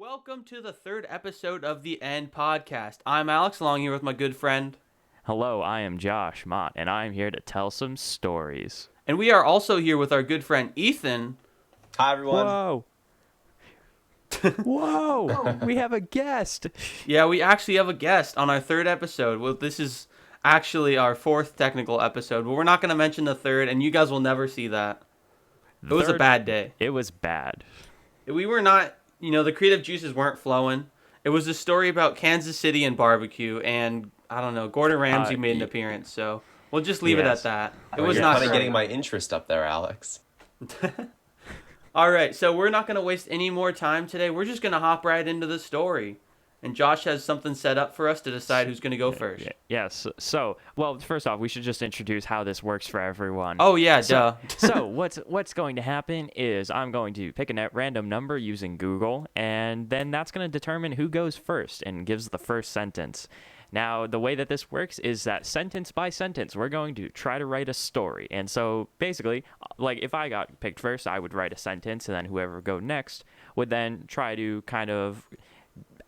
Welcome to the third episode of the End Podcast. I'm Alex, along here with my good friend. Hello, I am Josh Mott, and I'm here to tell some stories. And we are also here with our good friend Ethan. Hi, everyone. Whoa! Whoa! We have a guest! Yeah, we actually have a guest on our third episode. Well, this is actually our fourth technical episode, but we're not going to mention the third, and you guys will never see that. It was a bad day. It was bad. We were not, the creative juices weren't flowing. It was a story about Kansas City and barbecue, and, I don't know, Gordon Ramsay made an appearance, so we'll just leave it at that. It was not funny getting my interest up there, Alex. All right, so we're not going to waste any more time today. We're just going to hop right into the story. And Josh has something set up for us to decide who's going to go first. Yes. So, first off, we should just introduce how this works for everyone. Oh, yeah, duh. So what's going to happen is I'm going to pick a random number using Google, and then that's going to determine who goes first and gives the first sentence. Now, the way that this works is that sentence by sentence, we're going to try to write a story. And so, basically, like if I got picked first, I would write a sentence, and then whoever would go next would then try to kind of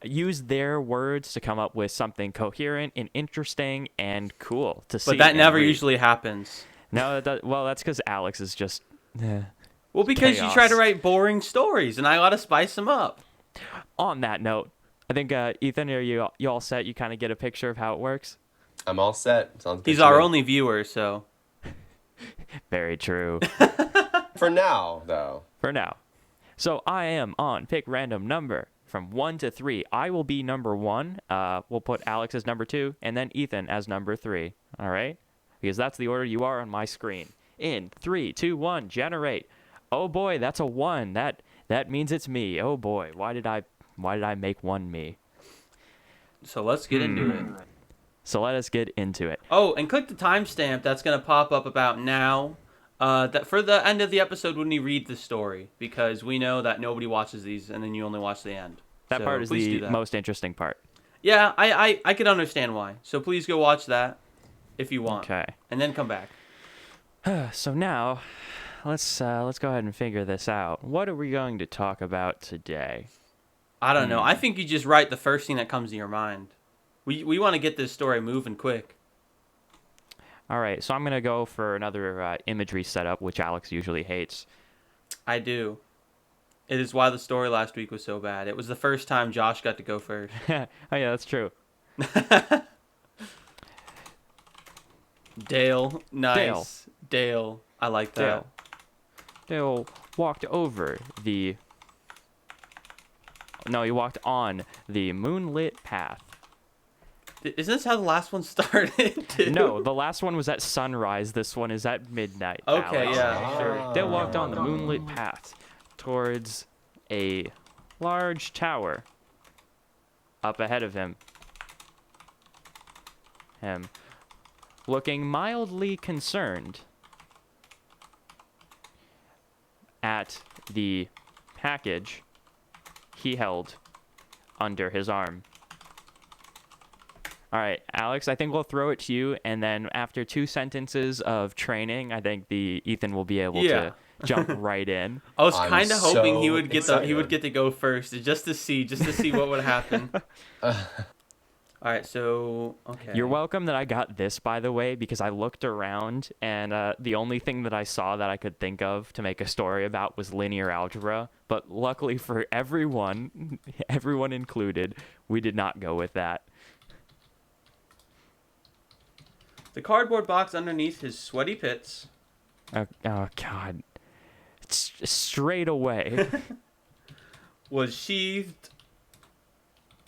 use their words to come up with something coherent and interesting and cool to see. But that never usually happens. No, that's because Alex is just well, because chaos. You try to write boring stories, and I gotta spice them up. On that note, I think, Ethan, are you all set? You kind of get a picture of how it works? I'm all set. Sounds good. He's to our me. only viewer, so. Very true. For now, though. For now. So I am on pick random number from 1 to 3. I will be number 1. We'll put Alex as number 2, and then Ethan as number 3. All right? Because that's the order you are on my screen. In 3, 2, 1, generate. Oh boy, that's a 1. That means it's me. Oh boy, why did I make 1 me? So let's get into it. So let us get into it. Oh, and click the timestamp that's gonna pop up about now. That for the end of the episode when we read the story, because we know that nobody watches these, and then you only watch the end. That part is the most interesting part. Yeah, I could understand why. So please go watch that if you want. Okay. And then come back. So now, let's go ahead and figure this out. What are we going to talk about today? I don't know. I think you just write the first thing that comes to your mind. We want to get this story moving quick. All right, so I'm going to go for another imagery setup, which Alex usually hates. I do. It is why the story last week was so bad. It was the first time Josh got to go first. Oh, yeah, that's true. Dale. Nice. Dale. I like that. Dale walked over the... No, he walked on the moonlit path. Isn't this how the last one started, too? No, the last one was at sunrise. This one is at midnight. Okay, Alex. yeah, sure. Dale walked on the moonlit path towards a large tower up ahead of him. Looking mildly concerned at the package he held under his arm. All right, Alex, I think we'll throw it to you, and then after 2 sentences of training, I think Ethan will be able to jump right in. I was kind of hoping he would get excited. to go first, just to see what would happen. All right, so okay. You're welcome that I got this, by the way, because I looked around, and the only thing that I saw that I could think of to make a story about was linear algebra. But luckily for everyone included, we did not go with that. The cardboard box underneath his sweaty pits. Oh God! Straight away. Was sheathed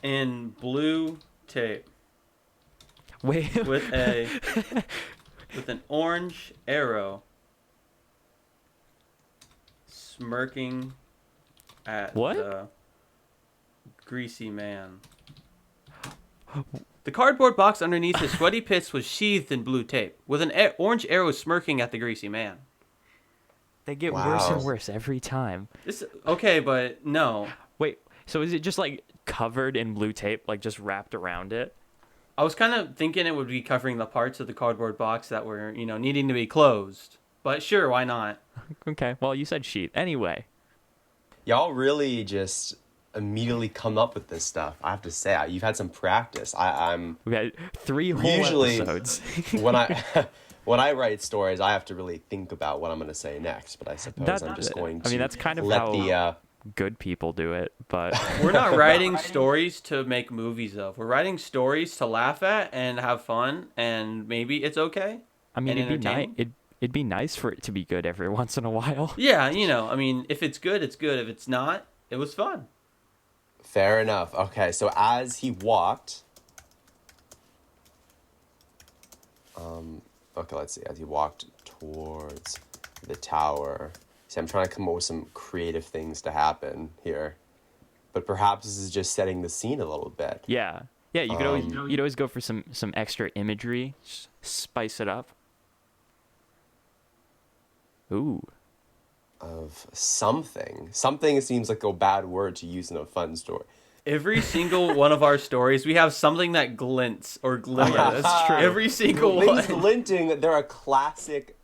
in blue tape. Wait. With an orange arrow smirking at What? the greasy man. The cardboard box underneath his sweaty pits was sheathed in blue tape, with an orange arrow smirking at the greasy man. They get Wow. worse and worse every time. Okay, but no. Wait, so is it just like covered in blue tape, like just wrapped around it? I was kind of thinking it would be covering the parts of the cardboard box that were, needing to be closed. But sure, why not? Okay, well, you said sheet. Anyway. Y'all really just immediately come up with this stuff. I have to say, you've had some practice. We had 3 whole Usually, episodes. when I when I write stories, I have to really think about what I'm going to say next. But I suppose I'm just going to. that's kind of let how the. good people do it, but We're not writing stories to make movies of. We're writing stories to laugh at and have fun, and maybe it's okay. I mean, and entertaining. it'd be nice for it to be good every once in a while. Yeah, I mean, if it's good, it's good. If it's not, it was fun. Fair enough. Okay, so as he walked. Okay, let's see. As he walked towards the tower. See, I'm trying to come up with some creative things to happen here. But perhaps this is just setting the scene a little bit. Yeah. Yeah, you'd always go for some extra imagery, spice it up. Ooh. Of something. Something seems like a bad word to use in a fun story. Every single one of our stories, we have something that glints or glimmers. Yeah, that's true. Every single Things one. glinting, they're a classic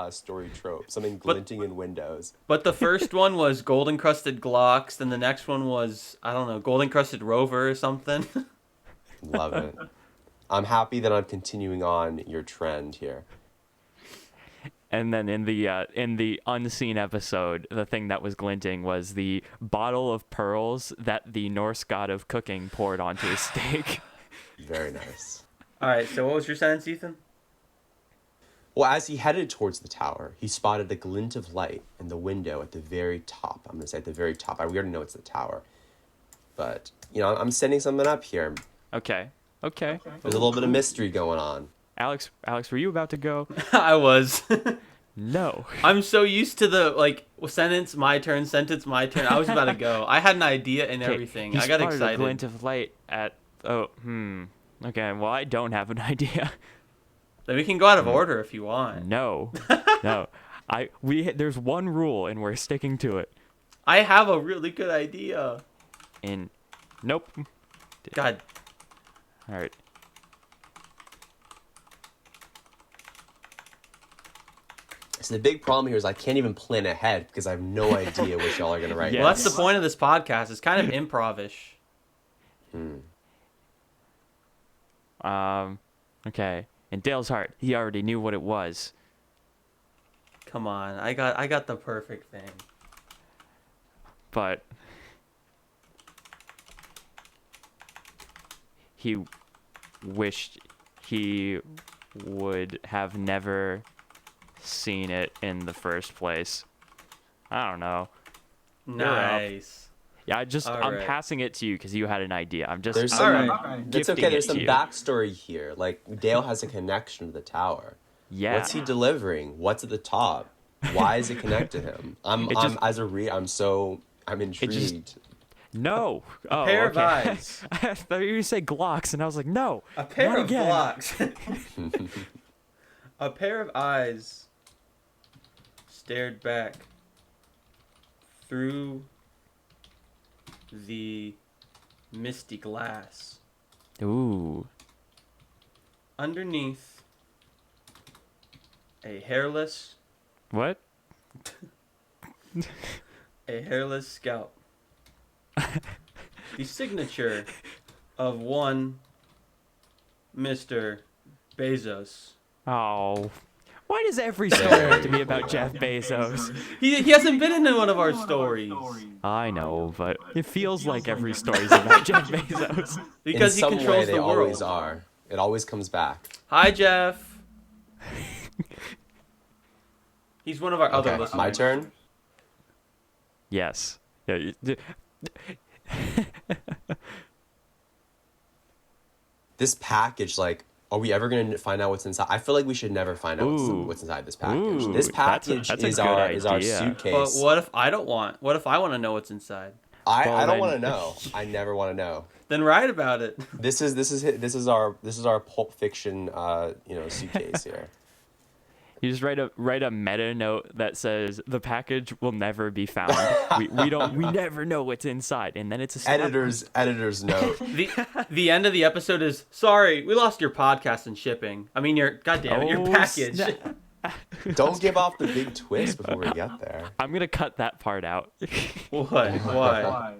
story trope. Something glinting in windows. But the first one was gold encrusted Glocks, then the next one was, I don't know, gold encrusted Rover or something. Love it. I'm happy that I'm continuing on your trend here. And then in the unseen episode, the thing that was glinting was the bottle of pearls that the Norse god of cooking poured onto his steak. Very nice. All right, so what was your sentence, Ethan? Well, as he headed towards the tower, he spotted a glint of light in the window at the very top. I'm going to say at the very top. We already know it's the tower. But, I'm setting something up here. Okay. There's a little bit of mystery going on. Alex, were you about to go? I was. No. I'm so used to the, sentence, my turn, sentence, my turn. I was about to go. I had an idea and everything. I got spotted excited. A glint of light at... Okay, well, I don't have an idea. Then we can go out of order if you want. No. No. There's one rule, and we're sticking to it. I have a really good idea. Nope. God. All right. So the big problem here is I can't even plan ahead because I have no idea what y'all are going to write. Yes. Well, that's the point of this podcast. It's kind of improv-ish. Okay. In Dale's heart, he already knew what it was. Come on. I got the perfect thing. But he wished he would have never seen it in the first place. I don't know. Nice. Yeah, I'm right. passing it to you because you had an idea. I'm just There's All some, right. That's gifting okay. There's it to some you. backstory here. Like Dale has a connection to the tower. Yeah. What's he delivering? What's at the top? Why is it connected to him? I'm intrigued. No. Oh, pair of okay. eyes. I thought you were going to say Glocks, and I was like, no. A pair not of again. blocks. A pair of eyes stared back through the misty glass. Ooh. Underneath a hairless What? scalp. The signature of one Mr. Bezos. Oh. Why does every story have to be about Jeff Bezos? He hasn't been in one of our stories. I know, but it feels like every story's about Jeff Bezos. Because In he some controls way, they the world. always are. It always comes back. Hi, Jeff. He's one of our other Okay, listeners. my turn. Yes. Yeah. This package, are we ever going to find out what's inside? I feel like we should never find out what's inside this package. Ooh, This that's a package good is our idea. But suitcase. what if I don't want? What if I want to know what's inside? I Well, don't then- want to know. I never want to know. Then write about it. This is our Pulp Fiction suitcase here. You just write a meta note that says the package will never be found. we never know what's inside, and then it's a snap. Editor's note. The end of the episode is sorry, we lost your podcast and shipping. I mean your your Oh, package. snap. Don't give off the big twist before we get there. I'm gonna cut that part out. What? Why?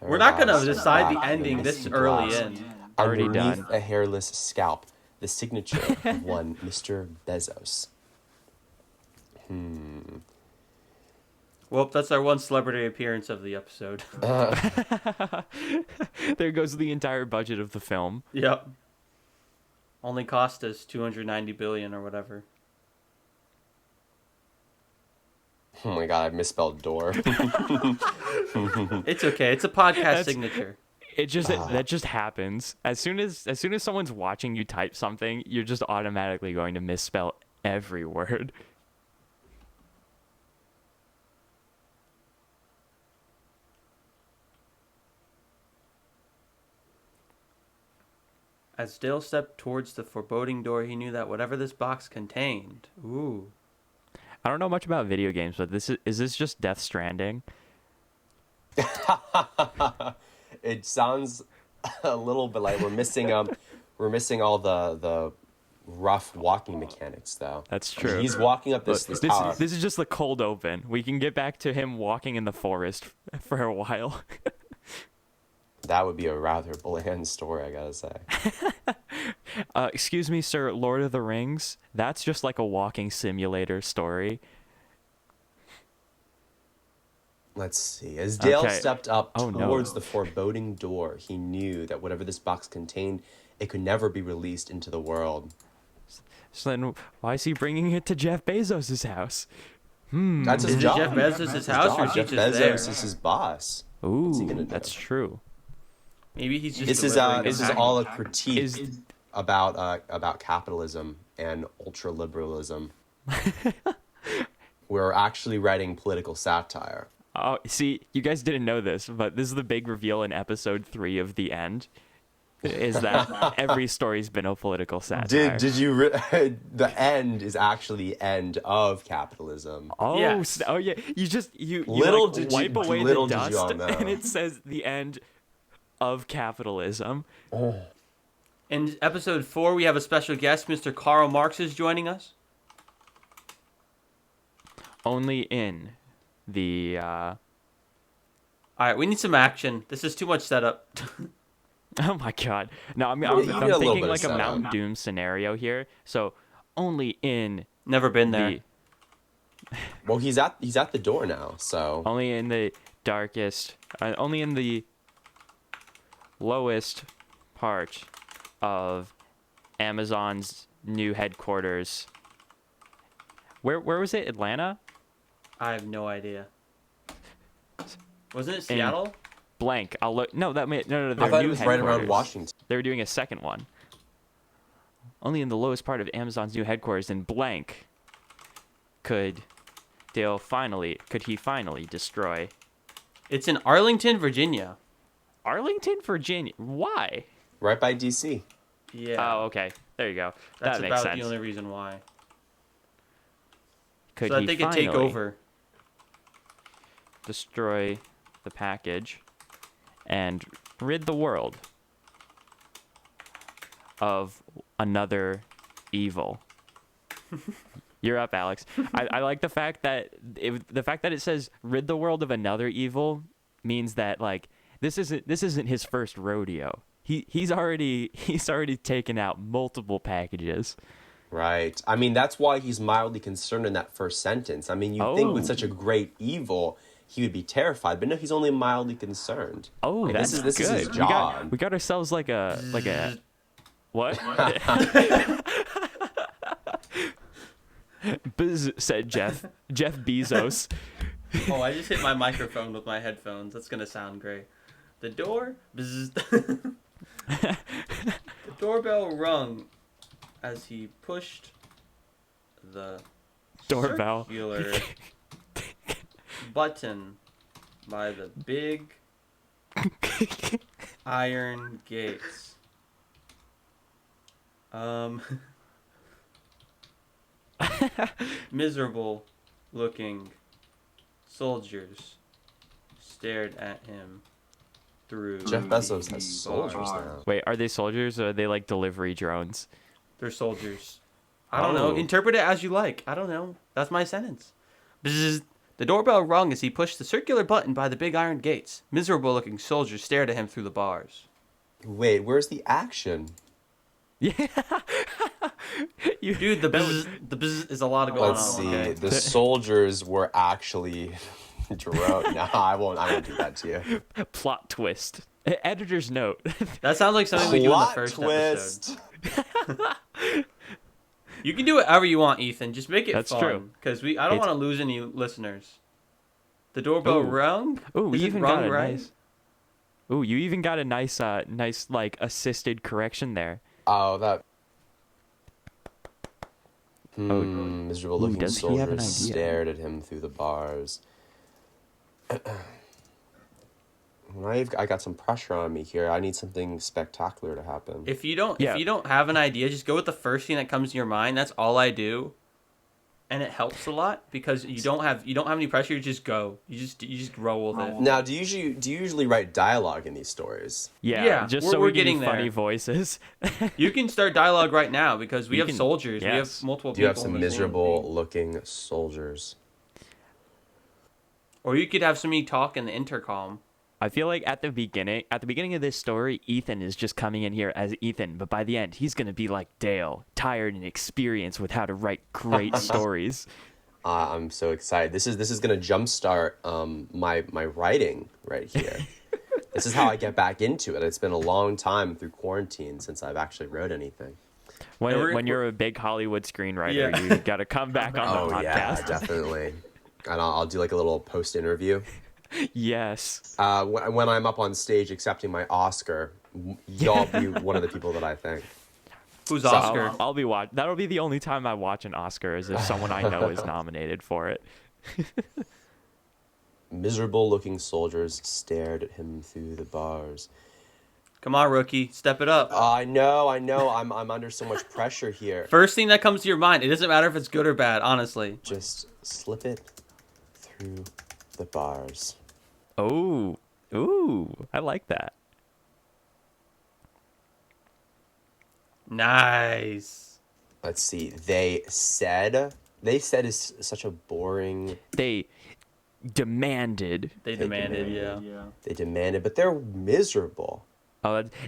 We're not gonna decide the ending this early in. Already Underneath done. a hairless scalp, the signature of one Mr. Bezos. Well, that's our one celebrity appearance of the episode. There goes the entire budget of the film. Yep. Only cost us 290 billion or whatever. Oh my god, I misspelled door. It's okay. It's a podcast signature. That just happens. As soon as someone's watching you type something, you're just automatically going to misspell every word. As Dale stepped towards the foreboding door, he knew that whatever this box contained. Ooh. I don't know much about video games, but is this just Death Stranding? It sounds a little bit like we're missing all the rough walking mechanics though. That's true. He's walking up this tower. This is just the cold open. We can get back to him walking in the forest for a while. That would be a rather bland story, I gotta say. Excuse me, sir, Lord of the Rings? That's just like a walking simulator story. Let's see. As Dale stepped up towards no. the foreboding door, he knew that whatever this box contained, it could never be released into the world. So then, why is he bringing it to Jeff Bezos' house? That's his Is it job. Jeff Bezos' house or is he Jeff just Bezos there? is his boss. Ooh, he gonna do? that's true. Maybe he's just. This is all a critique about capitalism and ultra liberalism. We're actually writing political satire. Oh, see, you guys didn't know this, but this is the big reveal in episode 3 of The End. Is that every story's been a political satire? Did you? The end is actually the end of capitalism. Oh, Yes. Oh yeah. You Little like did wipe you- away little the did you all dust, know. and it says the end of capitalism. In episode 4, we have a special guest. Mr. Karl Marx is joining us. Only in the. All right, we need some action. This is too much setup. Oh my god! No, I'm you get a little thinking bit of like a setup. Mount Doom scenario here. So only in Never been there. Well, he's at the door now, so only in the darkest, only in the lowest part of Amazon's new headquarters. Where was it? Atlanta? I have no idea. Wasn't it Seattle? Blank. I'll look. No, that may no. I Their thought new it was right around headquarters. Washington. They were doing a second one. Only in the lowest part of Amazon's new headquarters in blank could he finally destroy. It's in Arlington, Virginia. Arlington, Virginia. Why? Right by DC. Yeah. Oh, okay. There you go. That's That makes about sense. the only reason why. Could So that he they could finally take over. destroy the package and rid the world of another evil? You're up, Alex. I like the fact that it says rid the world of another evil means that like this isn't his first rodeo. He's already taken out multiple packages. Right. I mean, that's why he's mildly concerned in that first sentence. I mean, you'd think with Oh. such a great evil, he would be terrified, but no, he's only mildly concerned. Oh, Like, that's this is his good. job. We got ourselves like a what? Biz, said Jeff Bezos. Oh, I just hit my microphone with my headphones. That's gonna sound great. The door. Bzzz. The doorbell rung as he pushed the Doorbell. circular button by the big iron gates. Miserable looking soldiers stared at him through Jeff Bezos the has soldiers bars. now. Wait, are they soldiers or are they like delivery drones? They're soldiers. I don't know. Oh. Interpret it as you like. I don't know. That's my sentence. Bzzz. The doorbell rung as he pushed the circular button by the big iron gates. Miserable-looking soldiers stared at him through the bars. Wait, where's the action? Yeah. Dude, the bzzz is a lot going Let's on. see. Okay? The soldiers were actually drone. No, I won't do that to you. Plot twist. Editor's note. That sounds like something we do in the Plot first twist. episode. You can do whatever you want, Ethan. Just make it That's fun. true. Because I don't want to lose any listeners. The doorbell rung? Ooh, Is you it even rung got a right? nice. Ooh, you even got a nice like assisted correction there. Oh, that. Miserable-looking does he have an soldiers idea? stared at him through the bars. I got some pressure on me here. I need something spectacular to happen. If you don't have an idea, just go with the first thing that comes to your mind. That's all I do. And it helps a lot because you don't have any pressure, you just go. You just roll with it. Now, do you usually write dialogue in these stories? Yeah, just we're so we can getting do funny there. voices. You can start dialogue right now because we You have can- soldiers. We have yes. multiple Do you have people some in the scene. miserable-looking soldiers? Or you could have somebody talk in the intercom. I feel like at the beginning of this story, Ethan is just coming in here as Ethan, but by the end, he's gonna be like Dale, tired and experienced with how to write great stories. I'm so excited. This is gonna jumpstart my writing right here. This is how I get back into it. It's been a long time through quarantine since I've actually wrote anything. When you're a big Hollywood screenwriter, Yeah. you gotta come back on the Oh yeah, podcast. definitely. And I'll do like a little post interview. Yes. When I'm up on stage accepting my Oscar, y'all be one of the people that I thank. Who's So Oscar? I'll be watch. That'll be the only time I watch an Oscar is if someone I know is nominated for it. Miserable-looking soldiers stared at him through the bars. Come on, rookie. Step it up. I know. I'm under so much pressure here. First thing that comes to your mind. It doesn't matter if it's good or bad, honestly. Just slip it through the bars. Oh, ooh, I like that. Nice. Let's see. They said is such a boring. They demanded. They demanded, yeah. They demanded, but they're miserable.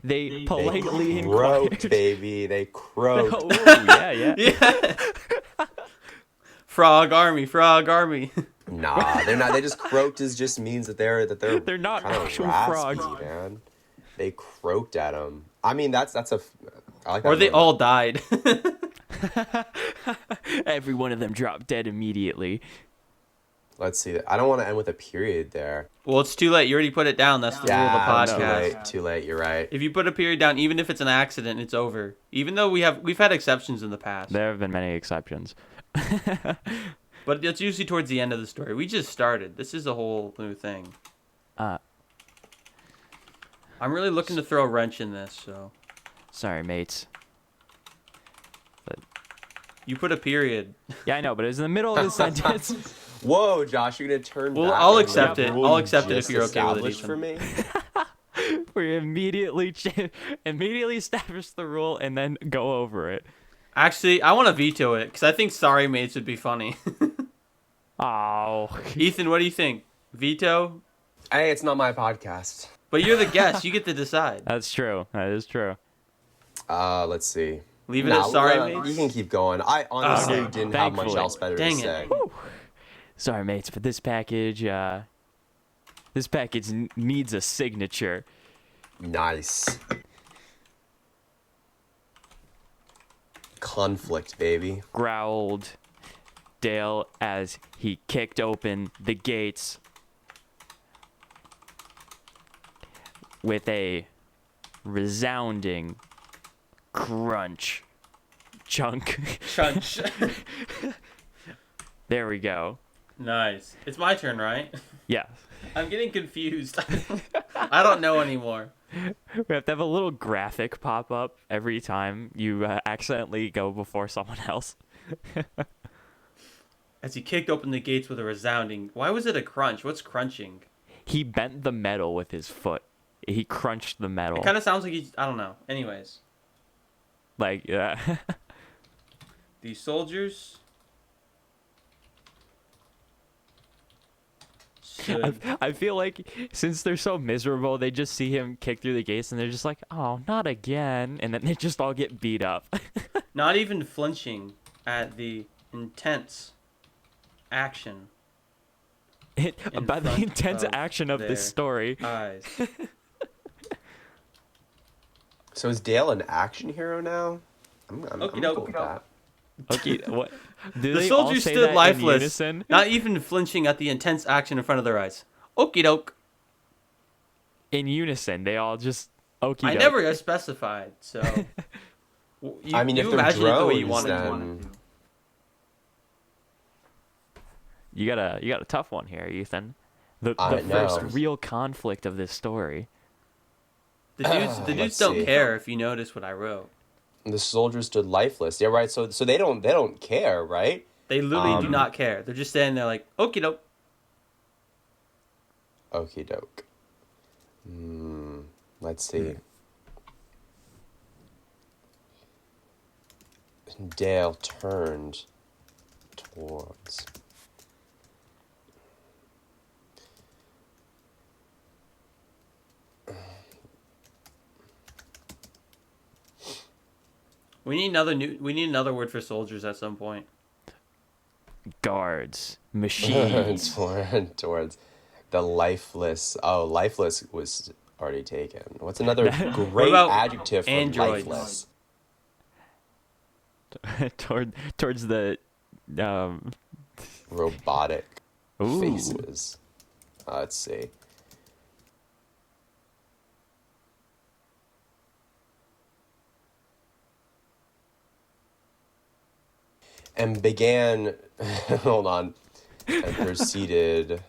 They politely They inquired. croaked, baby. They croaked. Oh, yeah. Yeah. Frog army. Nah, they're not. They just croaked just means that they're They're not kind of actual raspy, frogs. man. They croaked at him. I mean, that's a. I like that. Or they moment. all died. Every one of them dropped dead immediately. Let's see. I don't want to end with a period there. Well, it's too late. You already put it down. That's the rule of the podcast. Too late. You're right. If you put a period down, even if it's an accident, it's over. Even though we've had exceptions in the past. There have been many exceptions. But it's usually towards the end of the story. We just started. This is a whole new thing. Uh, I'm really looking to throw a wrench in this, so. sorry, mates. You put a period. Yeah, I know, but it was in the middle of the sentence. Whoa, Josh, you're gonna turn Well, back I'll on accept the it. rule I'll you accept it if just you're okay with it, established for me. We immediately establish the rule and then go over it. Actually, I want to veto it, because I think Sorry Mates would be funny. Oh, Ethan, what do you think? Veto? Hey, it's not my podcast. But you're the guest. You get to decide. that's true. That is true. Let's see. Leave it at Sorry Mates? You can keep going. I honestly Okay. didn't have much Thankfully. else better Dang to it. say. Sorry, mates, but this package needs a signature. Nice. Conflict, baby. Growled Dale as he kicked open the gates with a resounding crunch. Chunk. Chunch. There we go. Nice. It's my turn, right? Yeah. I'm getting confused. I don't know anymore. We have to have a little graphic pop up every time you accidentally go before someone else. As he kicked open the gates with a resounding... Why was it a crunch? What's crunching? He bent the metal with his foot. He crunched the metal. It kind of sounds like he's... I don't know. Anyways. Like, yeah. The soldiers should. I feel like since they're so miserable, they just see him kick through the gates and they're just like, oh, not again. And then they just all get beat up. Not even flinching at the intense action in By the front intense of action of their this story. eyes. So is Dale an action hero now? I'm Okie cool doke. with that. Okay, what? Do The they all soldiers say stood that lifeless, in unison? not even flinching at the intense action in front of their eyes. Okie doke. In unison, they all just okie I doke. never specified, so. I mean, if you they're imagine it the way you drones, wanted then to. You got a tough one here, Ethan. The I first know. real conflict of this story. The dudes Let's don't see. care if you notice what I wrote. The soldiers stood lifeless. Yeah, right. So they don't care, right? They literally do not care. They're just standing there like, okie doke. Okie doke. Let's see. Dale turned towards. We need another word for soldiers at some point. Guards, machines. towards the lifeless. Oh, lifeless was already taken. What's another great about adjective for androids? lifeless? towards the Robotic Ooh. faces. Let's see. And began, hold on, and proceeded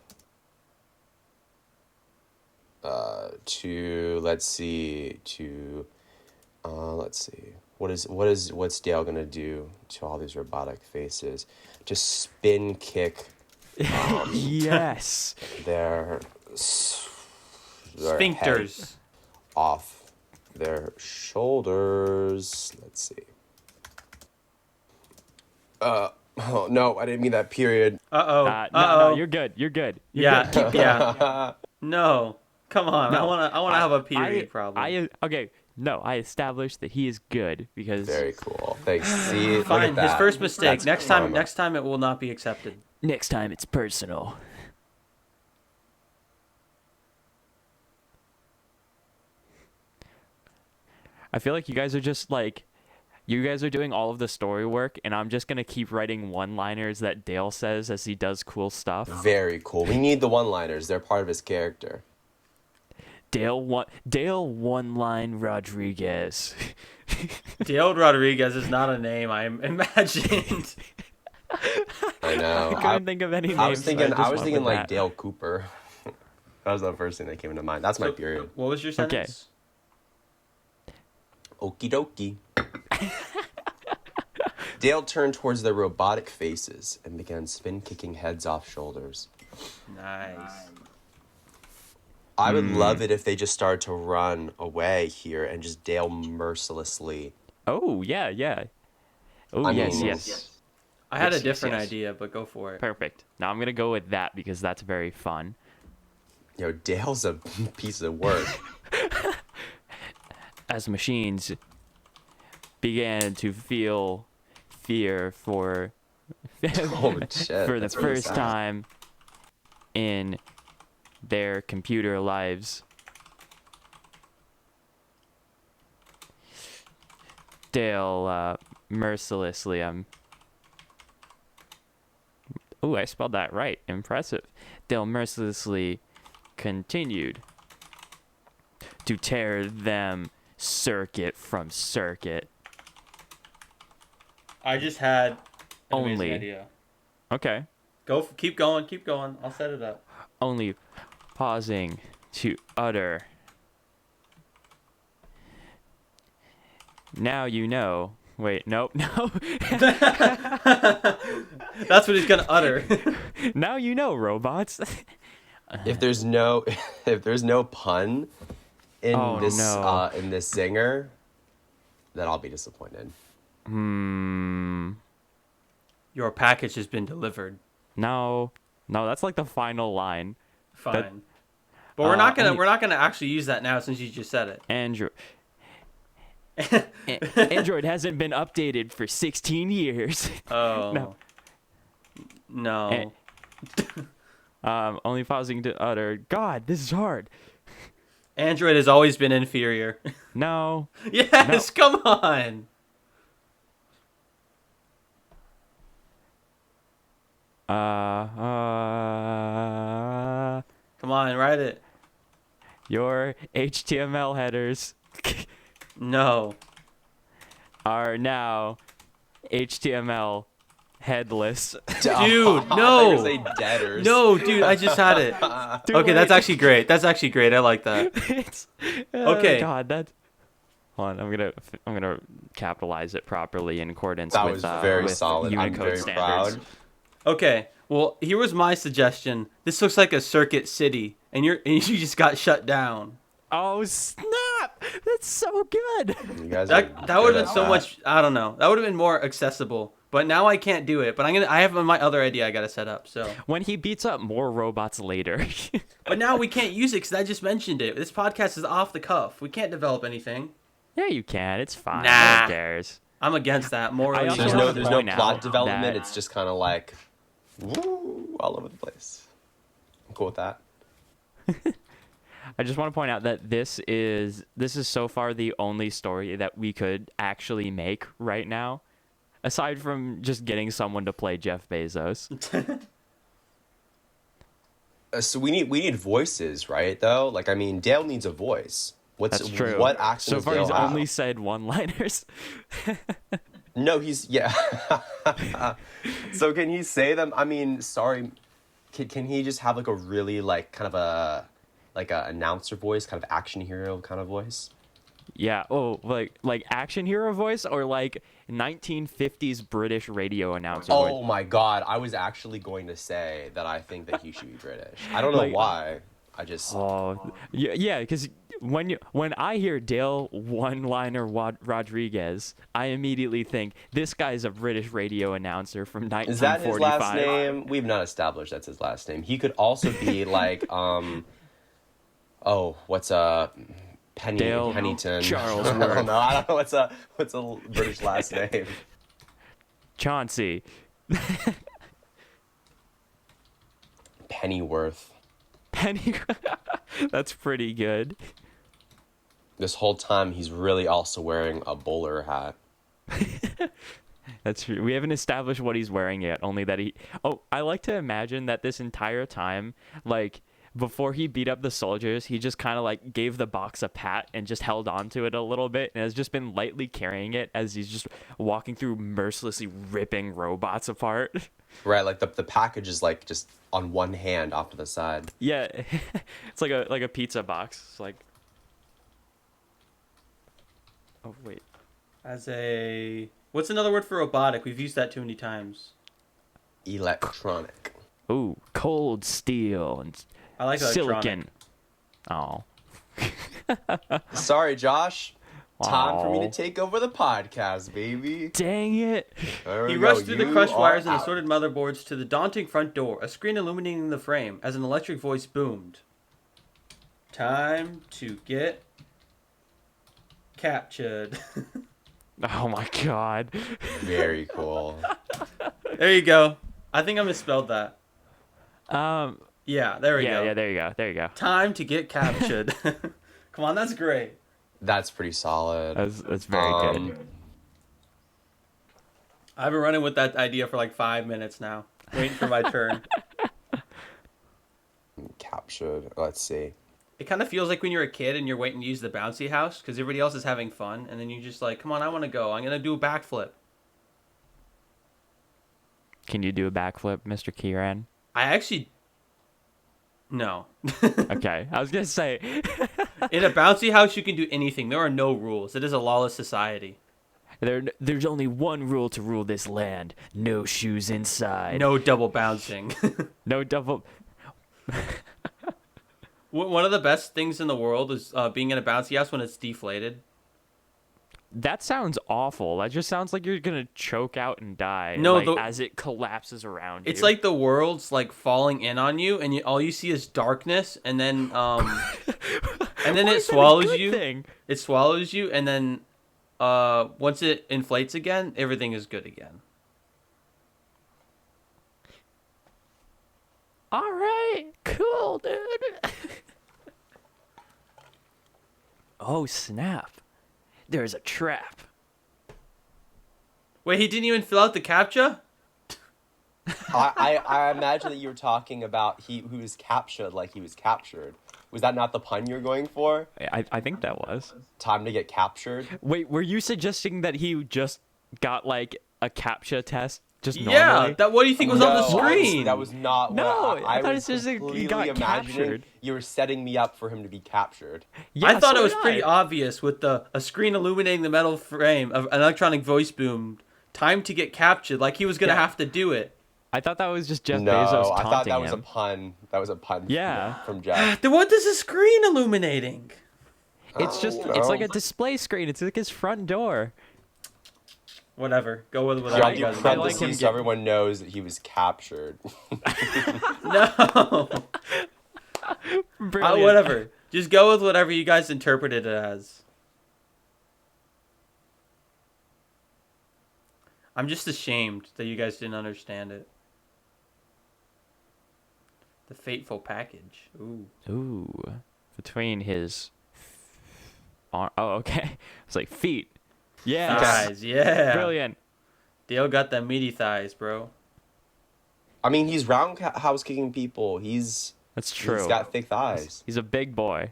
let's see, what's Dale gonna do to all these robotic faces? Just spin kick yes. their Sphincters. head off their shoulders. Let's see. Oh no, I didn't mean that. Period. Uh-oh. No, you're good. You're good. You're good. Yeah. No. Come on. I wanna have a period problem. I established that he is good because Very cool. Thanks. See, look Fine. at that. His first mistake. That's Next karma. time it will not be accepted. next time it's personal. I feel like you guys are just like, you guys are doing all of the story work, and I'm just gonna keep writing one-liners that Dale says as he does cool stuff. Very cool. We need the one-liners. They're part of his character. Dale one-line Rodriguez. Dale Rodriguez is not a name I imagined. I know. I couldn't think of any names. I was so thinking. just I was went thinking with like that. Dale Cooper. That was the first thing that came into mind. That's my So, period. What was your sentence? Okie dokie. Dale turned towards the robotic faces and began spin kicking heads off shoulders. Nice. I would love it if they just started to run away here and just Dale mercilessly. Oh yeah. Oh I yes. mean- I had a Yes, different yes. idea, but go for it. Perfect. Now I'm gonna go with that because that's very fun. Yo, Dale's a piece of work. As machines began to feel fear for Oh shit! for the that's really first sad. time in their computer lives. Dale mercilessly Ooh, I spelled that right. Impressive. Dale mercilessly continued to tear them circuit from circuit. I just had an Only. amazing idea. Okay. Keep going. I'll set it up. Only pausing to utter. Now you know. Wait, nope, no. That's what he's gonna utter. Now you know, robots. If there's no pun in Oh, this no. In this zinger, then I'll be disappointed. Your package has been delivered. No, that's like the final line. Fine. But we're only- not gonna actually use that now since you just said it. Android. Android hasn't been updated for 16 years. Oh. No. Only pausing to utter, God, this is hard. Android has always been inferior. No. Yes, come on. Come on, write it. Your HTML headers No. are now HTML headless. Dude, I thought you were no. gonna say deaders. No, dude, I just had it. Dude, Okay, that's wait. actually great. That's actually great. I like that. It's, Okay. God, that. Hold on, I'm gonna capitalize it properly in accordance That with was very with solid. I'm Unicode very standards. proud. Okay. Well, here was my suggestion. This looks like a circuit city, and you just got shut down. Oh snap! That's so good. You guys are That would good have been at so that. much. I don't know. That would have been more accessible. But now I can't do it. But I have my other idea I gotta set up. So. When he beats up more robots later. But now we can't use it because I just mentioned it. This podcast is off the cuff. We can't develop anything. Yeah, you can. It's fine. Nah. No one cares. I'm against that. Morally, I also There's want no to there's no point plot out development. that- It's just kind of like woo all over the place. I'm cool with that. I just want to point out that this is so far the only story that we could actually make right now, aside from just getting someone to play Jeff Bezos. So we need voices, right? Though, like I mean, Dale needs a voice. That's true. What accent So does far, Dale he's have? only said one-liners. No, he's yeah. So can he say them? I mean, sorry, can he just have like a really like kind of a announcer voice, kind of action hero kind of voice? Yeah. Oh, like action hero voice or like 1950s British radio announcer voice. Oh my God, I was actually going to say that I think that he should be British. I don't know Like- why. I just Oh, yeah, because when I hear Dale one-liner Rodriguez, I immediately think this guy's a British radio announcer from is that his last 1945. name? We've not established that's his last name. He could also be like oh, what's Dale Pennington. Charlesworth. I don't know. I don't know what's a British last name. Chauncey. Pennyworth. Penny. That's pretty good. This whole time he's really also wearing a bowler hat. That's true. We haven't established what he's wearing yet. Only that he. Oh, I like to imagine that this entire time, like before he beat up the soldiers, he just kind of like gave the box a pat and just held on to it a little bit, and has just been lightly carrying it as he's just walking through, mercilessly ripping robots apart. Right, like the package is like just on one hand off to the side. Yeah, it's like a pizza box. It's like. Oh wait. What's another word for robotic? We've used that too many times. Electronic. Ooh, cold steel and I like silicon. Oh. Sorry, Josh. Time for me Aw. to take over the podcast, baby. Dang it. There we He go. rushed through the You crushed are wires and out. assorted motherboards to the daunting front door, a screen illuminating the frame as an electric voice boomed. Time to get captured. Oh my god. Very cool. There you go. I think I misspelled that. Yeah, there we go. Yeah, there you go. Time to get captured. Come on, that's great. That's pretty solid. That's very good. I've been running with that idea for like 5 minutes now, waiting for my turn. Captured. Let's see. It kind of feels like when you're a kid and you're waiting to use the bouncy house because everybody else is having fun, and then you just like, come on, I want to go. I'm gonna do a backflip. Can you do a backflip, Mr. Kieran? I actually. No. Okay, I was gonna say. In a bouncy house, you can do anything. There are no rules. It is a lawless society. There's only one rule to rule this land: no shoes inside. No double bouncing. No double. One of the best things in the world is being in a bouncy house when it's deflated. That sounds awful. That just sounds like you're gonna choke out and die. No, like, as it collapses around you. It's like the world's like falling in on you, and all you see is darkness, and then and then Why it is that a swallows good you. thing? It swallows you, and then once it inflates again, everything is good again. All right, cool, dude. Oh snap! There's a trap. Wait, he didn't even fill out the captcha? I imagine that you were talking about he who was captured like he was captured. Was that not the pun you were going for? I think that was. Time to get captured? Wait, were you suggesting that he just got like a CAPTCHA test just Yeah, normally? what do you think was on the No, screen? that was not No, what I thought was it says he completely got imagining captured. you were setting me up for him to be captured. Yeah, I thought so it was did pretty I. obvious with a screen illuminating the metal frame of an electronic voice boom. Time to get captured, like he was gonna Yeah. have to do it. I thought that was just Jeff No, Bezos I taunting thought that was a him. pun. That was a pun. Yeah. From Jeff. Then what does a screen illuminating? It's Oh, just, you it's know. like a display screen. It's like his front door. Whatever. Go with whatever Dropped you in guys I want. like him parentheses so everyone knows that he was captured. No. Brilliant. Whatever. Just go with whatever you guys interpreted it as. I'm just ashamed that you guys didn't understand it. The fateful package. Ooh. Ooh, between his arm. Oh, okay. It's like feet. Yeah. Thighs, yeah. Brilliant. Dale got them meaty thighs, bro. I mean, he's roundhouse kicking people. He's That's got thick thighs. He's a big boy.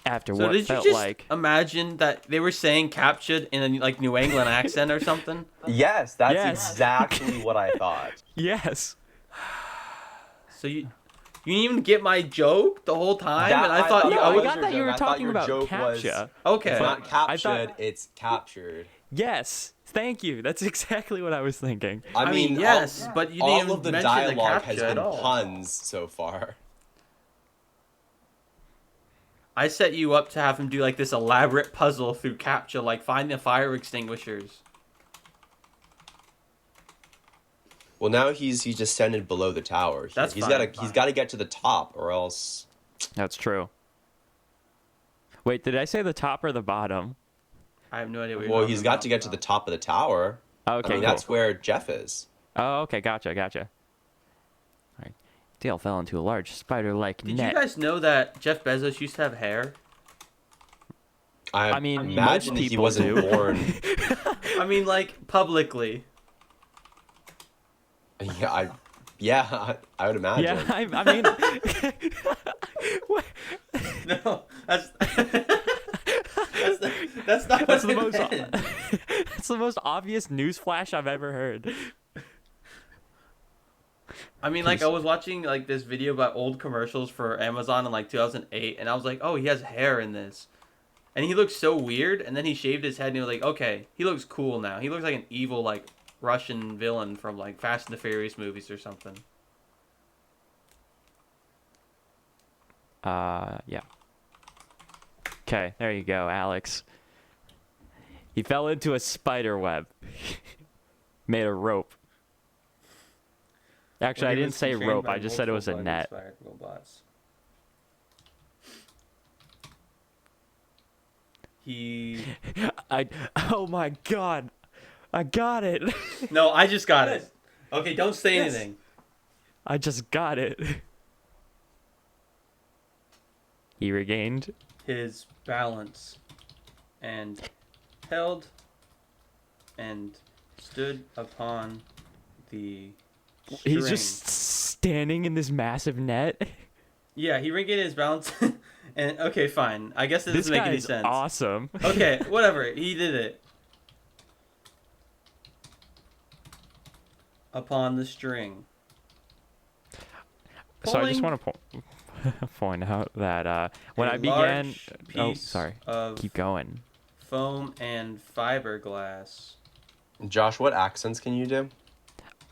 After So what did you felt just like. imagine that they were saying captured in a like New England accent or something? Yes, that's Yes. exactly what I thought. Yes. So you didn't even get my joke the whole time, That- and I thought thought you. No, that I was got your that you joke. were I thought talking your about joke was- CAPTCHA. Okay. It's But not captured, I thought- it's captured. Yes. Thank you. That's exactly what I was thinking. I mean, yes, but you didn't all even of the mention the dialogue has captcha at been all. puns so far. I set you up to have him do like this elaborate puzzle through captcha, like find the fire extinguishers. Well, now he's descended below the tower. That's he's fine, got to get to the top, or else. That's true. Wait, did I say the top or the bottom? I have no idea what you're Well, talking he's got about. to get to the top of the tower. Okay, I mean, cool. that's where Jeff is. Oh, okay, gotcha. All right. Dale fell into a large spider-like Did net. you guys know that Jeff Bezos used to have hair? I mean, imagine most he people wasn't do. born. I mean, like publicly. Yeah, I would imagine. Yeah, I mean, what? No, that's that's not That's what the I most. meant. That's the most obvious news flash I've ever heard. I mean, like I was watching like this video about old commercials for Amazon in like 2008, and I was like, oh, he has hair in this, and he looks so weird. And then he shaved his head, and he was like, okay, he looks cool now. He looks like an evil like Russian villain from like Fast and the Furious movies or something. Yeah. Okay, there you go, Alex. He fell into a spider web. Made a rope. Actually, I didn't say rope. I just said it was a net. He. Oh my god. I got it. No, I just got it. Okay, don't say anything. I just got it. He regained. His balance and held and stood upon the string. He's just standing in this massive net. Yeah, he regained his balance. And okay, fine. I guess it This doesn't make guy any is sense. awesome. Okay, whatever. He did it. Upon the string. So I just Pulling want to point out that when a I began, large oh piece sorry, of keep going. foam and fiberglass. Josh, what accents can you do?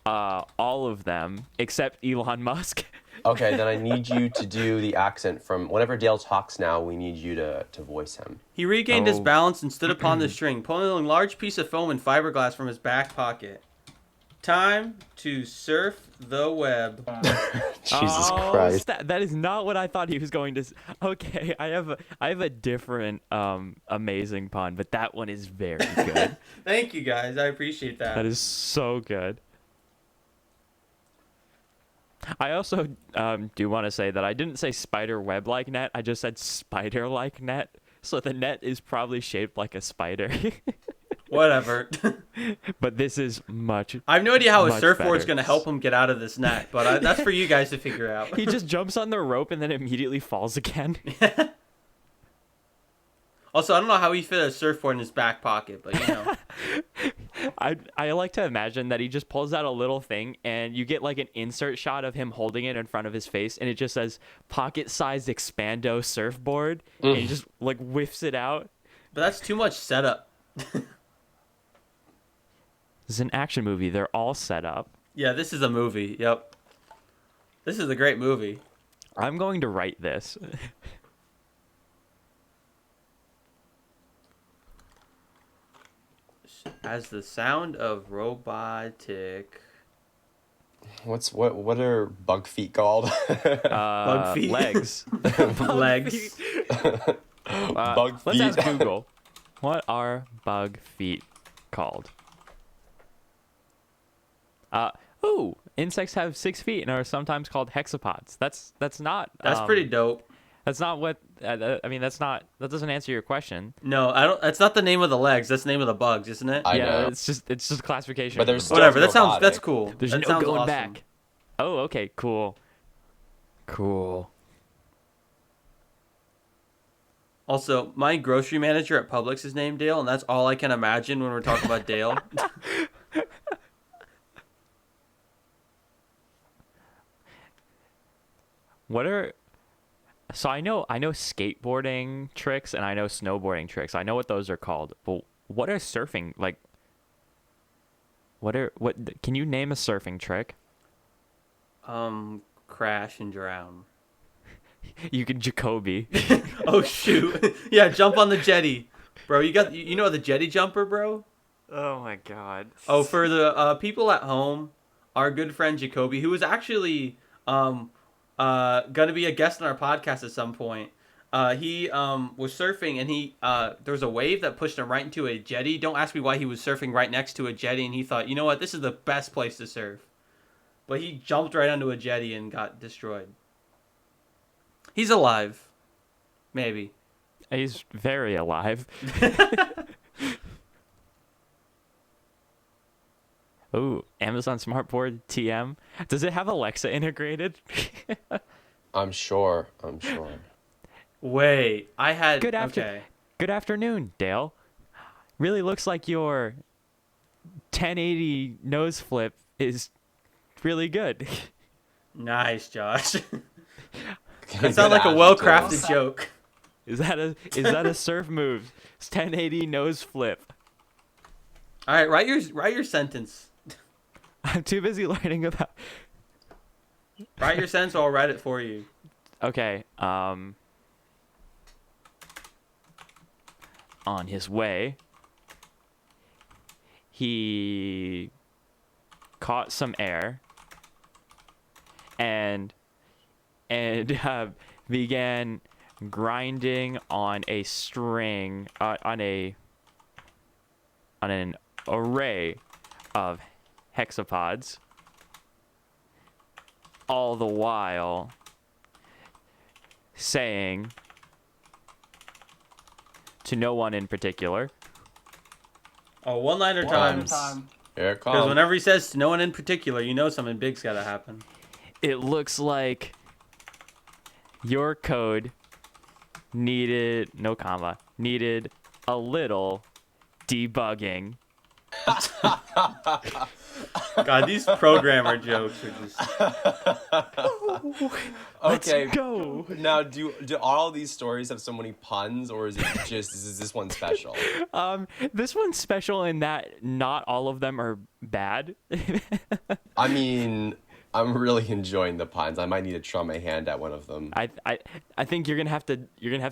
All of them except Elon Musk. Okay, then I need you to do the accent from whenever Dale talks now, we need you to voice him. He regained his Oh. balance and stood upon the string, pulling a large piece of foam and fiberglass from his back pocket. Time to surf the web. Jesus Christ. That is not what I thought he was going to. Okay, I have a different amazing pun, but that one is very good. Thank you, guys. I appreciate that. That is so good. I also do want to say that I didn't say spider web like net. I just said spider like net. So the net is probably shaped like a spider. Whatever. But this is much. I have no idea how a Much surfboard's better. going to help him get out of this net, but that's for you guys to figure out. He just jumps on the rope and then immediately falls again. Also, I don't know how he fit a surfboard in his back pocket, but you know. I like to imagine that he just pulls out a little thing and you get like an insert shot of him holding it in front of his face and it just says pocket-sized expando surfboard and he just like whiffs it out. But that's too much setup. This is an action movie. They're all set up. Yeah, this is a movie. Yep. This is a great movie. I'm going to write this. As the sound of robotic What are bug feet called? bug feet. Legs. legs. Bug Let's feet. ask Google. What are bug feet called? Insects have 6 feet and are sometimes called hexapods. That's not. That's pretty dope. That's not what. I mean, that doesn't answer your question. No, I don't. That's not the name of the legs. That's the name of the bugs, isn't it? I Yeah, know. it's just classification. But of the there's bugs. still Whatever. That sounds. robotic. That's cool. There's that no sounds going awesome. back. Oh, okay, cool. Cool. Also, my grocery manager at Publix is named Dale, and that's all I can imagine when we're talking about Dale. So I know skateboarding tricks and I know snowboarding tricks. I know what those are called. But what are surfing like? What can you name a surfing trick? Crash and drown. You can Jacoby. Oh shoot! Yeah, jump on the jetty, bro. You know the jetty jumper, bro. Oh my god. Oh, for the people at home, our good friend Jacoby, who was actually gonna be a guest on our podcast at some point. He was surfing and there was a wave that pushed him right into a jetty. Don't ask me why he was surfing right next to a jetty, and he thought, you know what, this is the best place to surf. But he jumped right onto a jetty and got destroyed. He's alive, maybe. He's very alive. Ooh, Amazon Smartboard TM. Does it have Alexa integrated? I'm sure. Wait, I had Good afternoon, Dale. Really looks like your 1080 nose flip is really good. Nice, Josh. Good That sounds like a attitude. well-crafted joke. Is that a surf move? It's 1080 nose flip. All right, write your sentence. I'm too busy learning about. Write your sentence, or I'll write it for you. Okay. On his way, he caught some air and began grinding on a string on an array of hexapods, all the while saying to no one in particular. Oh, one-liner Times. time. Here it Because comes. whenever he says no one in particular, you know something big's got to happen. It looks like your code needed a little debugging. God, these programmer jokes are just... Okay. Let's go. Now, do all these stories have so many puns, or is this one special? This one's special in that not all of them are bad. I mean, I'm really enjoying the puns. I might need to try my hand at one of them. I think you're gonna have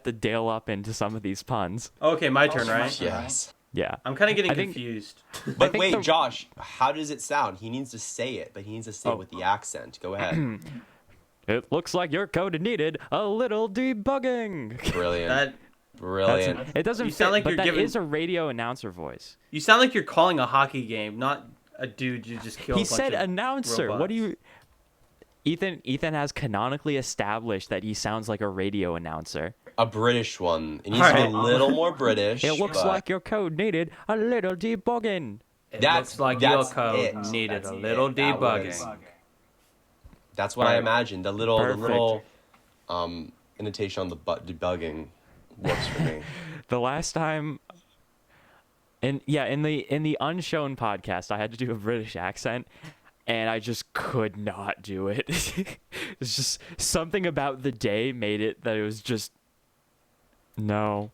to dale up into some of these puns. Okay, my turn, right? Yes. Yeah. I'm kind of getting I think- confused. But think wait, the- Josh, how does it sound? He needs to say it, but he needs to say it with the accent. Go ahead. It looks like your code needed a little debugging. Brilliant. That Brilliant. It doesn't You fit, sound like but you're that giving- is a radio announcer voice. you sound like you're calling a hockey game, not a dude you just killed. He said announcer. What do you? Ethan has canonically established that he sounds like a radio announcer. A British one. It needs to be a little more British. It looks but like your code needed a little debugging. It That's- looks like your that's code it. needed That's a little it. That debugging. That's what I Right. imagined. The little Perfect. indentation on the debugging works for me. The last time, in the Unshown podcast, I had to do a British accent, and I just could not do it. It's just something about the day made it that it was just no.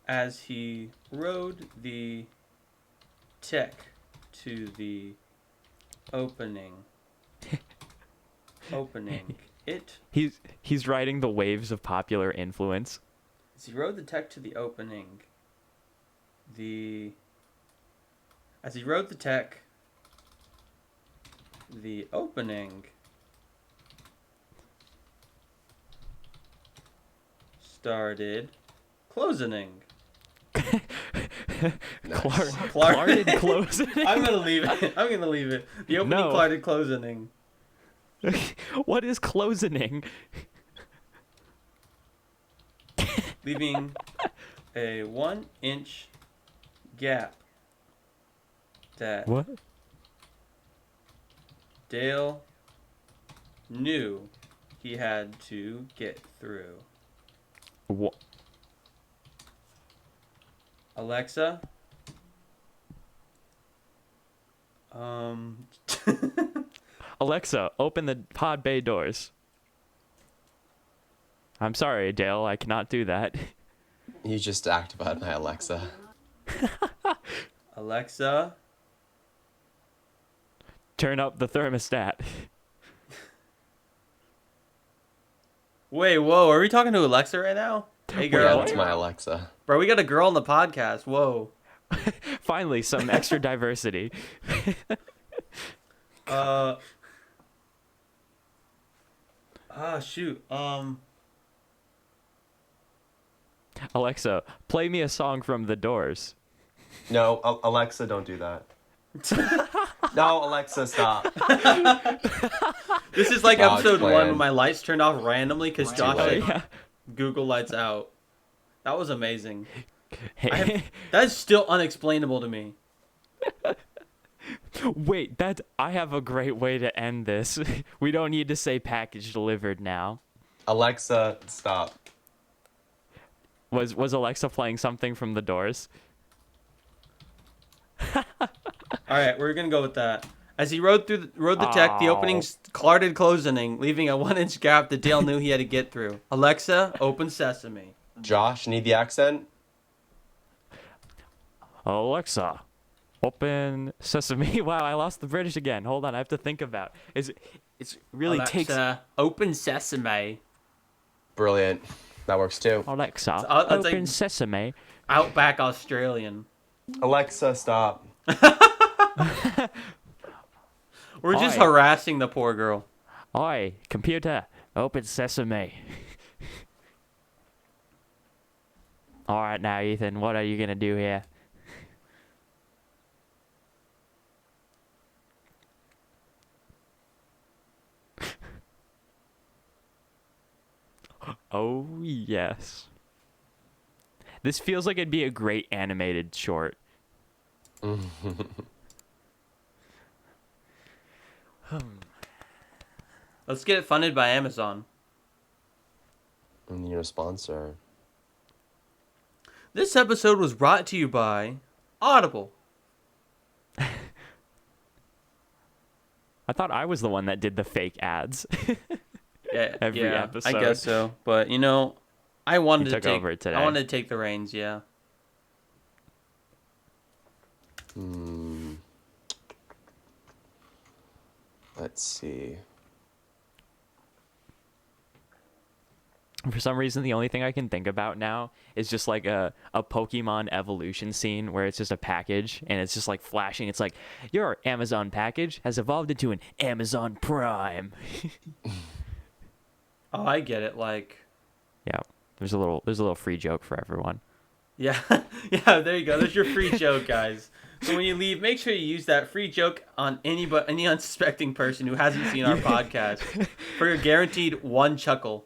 As he rode the tech to the opening, He's riding the waves of popular influence. as he rode the tech to the opening, as he rode the tech, the opening started closing. Clark Clark- did closing. I'm gonna leave it. I'm gonna leave it. The opening No. started closing. What is closing? Leaving a 1-inch gap that What? Dale knew he had to get through. What? Alexa, Alexa, open the pod bay doors. I'm sorry, Dale. I cannot do that. You just activated my Alexa. Alexa, Turn up the thermostat. wait, whoa, are we talking to Alexa right now? Hey, Yeah, girl. that's my Alexa. Bro, we got a girl on the podcast. Whoa. Finally, some extra diversity. Shoot. Alexa, play me a song from The Doors. No, Alexa, don't do that. No, Alexa, stop. This is like Dog episode plan. 1 when my lights turned off randomly because Too Josh late. said Yeah. Google lights out. That was amazing. Hey, That is still unexplainable to me. wait, I have a great way to end this. We don't need to say package delivered now. Alexa, stop. Was Alexa playing something from The Doors? All right, we're gonna go with that. As he rode the tech, the opening started closing, leaving a 1-inch gap that Dale knew he had to get through. Alexa, open sesame. Josh, need the accent? Alexa, open sesame. Wow, I lost the British again. Hold on, I have to think about. It's really Alexa, takes open sesame. Brilliant. That works too. Alexa, It's like- open sesame. Outback Australian. Alexa, stop. We're just Oi. harassing the poor girl. Oi, computer, open sesame. All right, now, Ethan, what are you gonna do here? Oh, yes. This feels like it'd be a great animated short. Let's get it funded by Amazon. And you're a sponsor. This episode was brought to you by Audible. I thought I was the one that did the fake ads. Yeah, Every yeah, episode. I guess so. But I wanted You to took take over today. I wanted to take the reins. Yeah. Let's see. For some reason, the only thing I can think about now is just like a Pokemon evolution scene where it's just a package and it's just like flashing. It's like, your Amazon package has evolved into an Amazon Prime. Oh, I get it. Like, Yeah, there's a little free joke for everyone. yeah, yeah. There you go. There's your free joke, guys. So when you leave, make sure you use that free joke on any unsuspecting person who hasn't seen our podcast for your guaranteed one chuckle.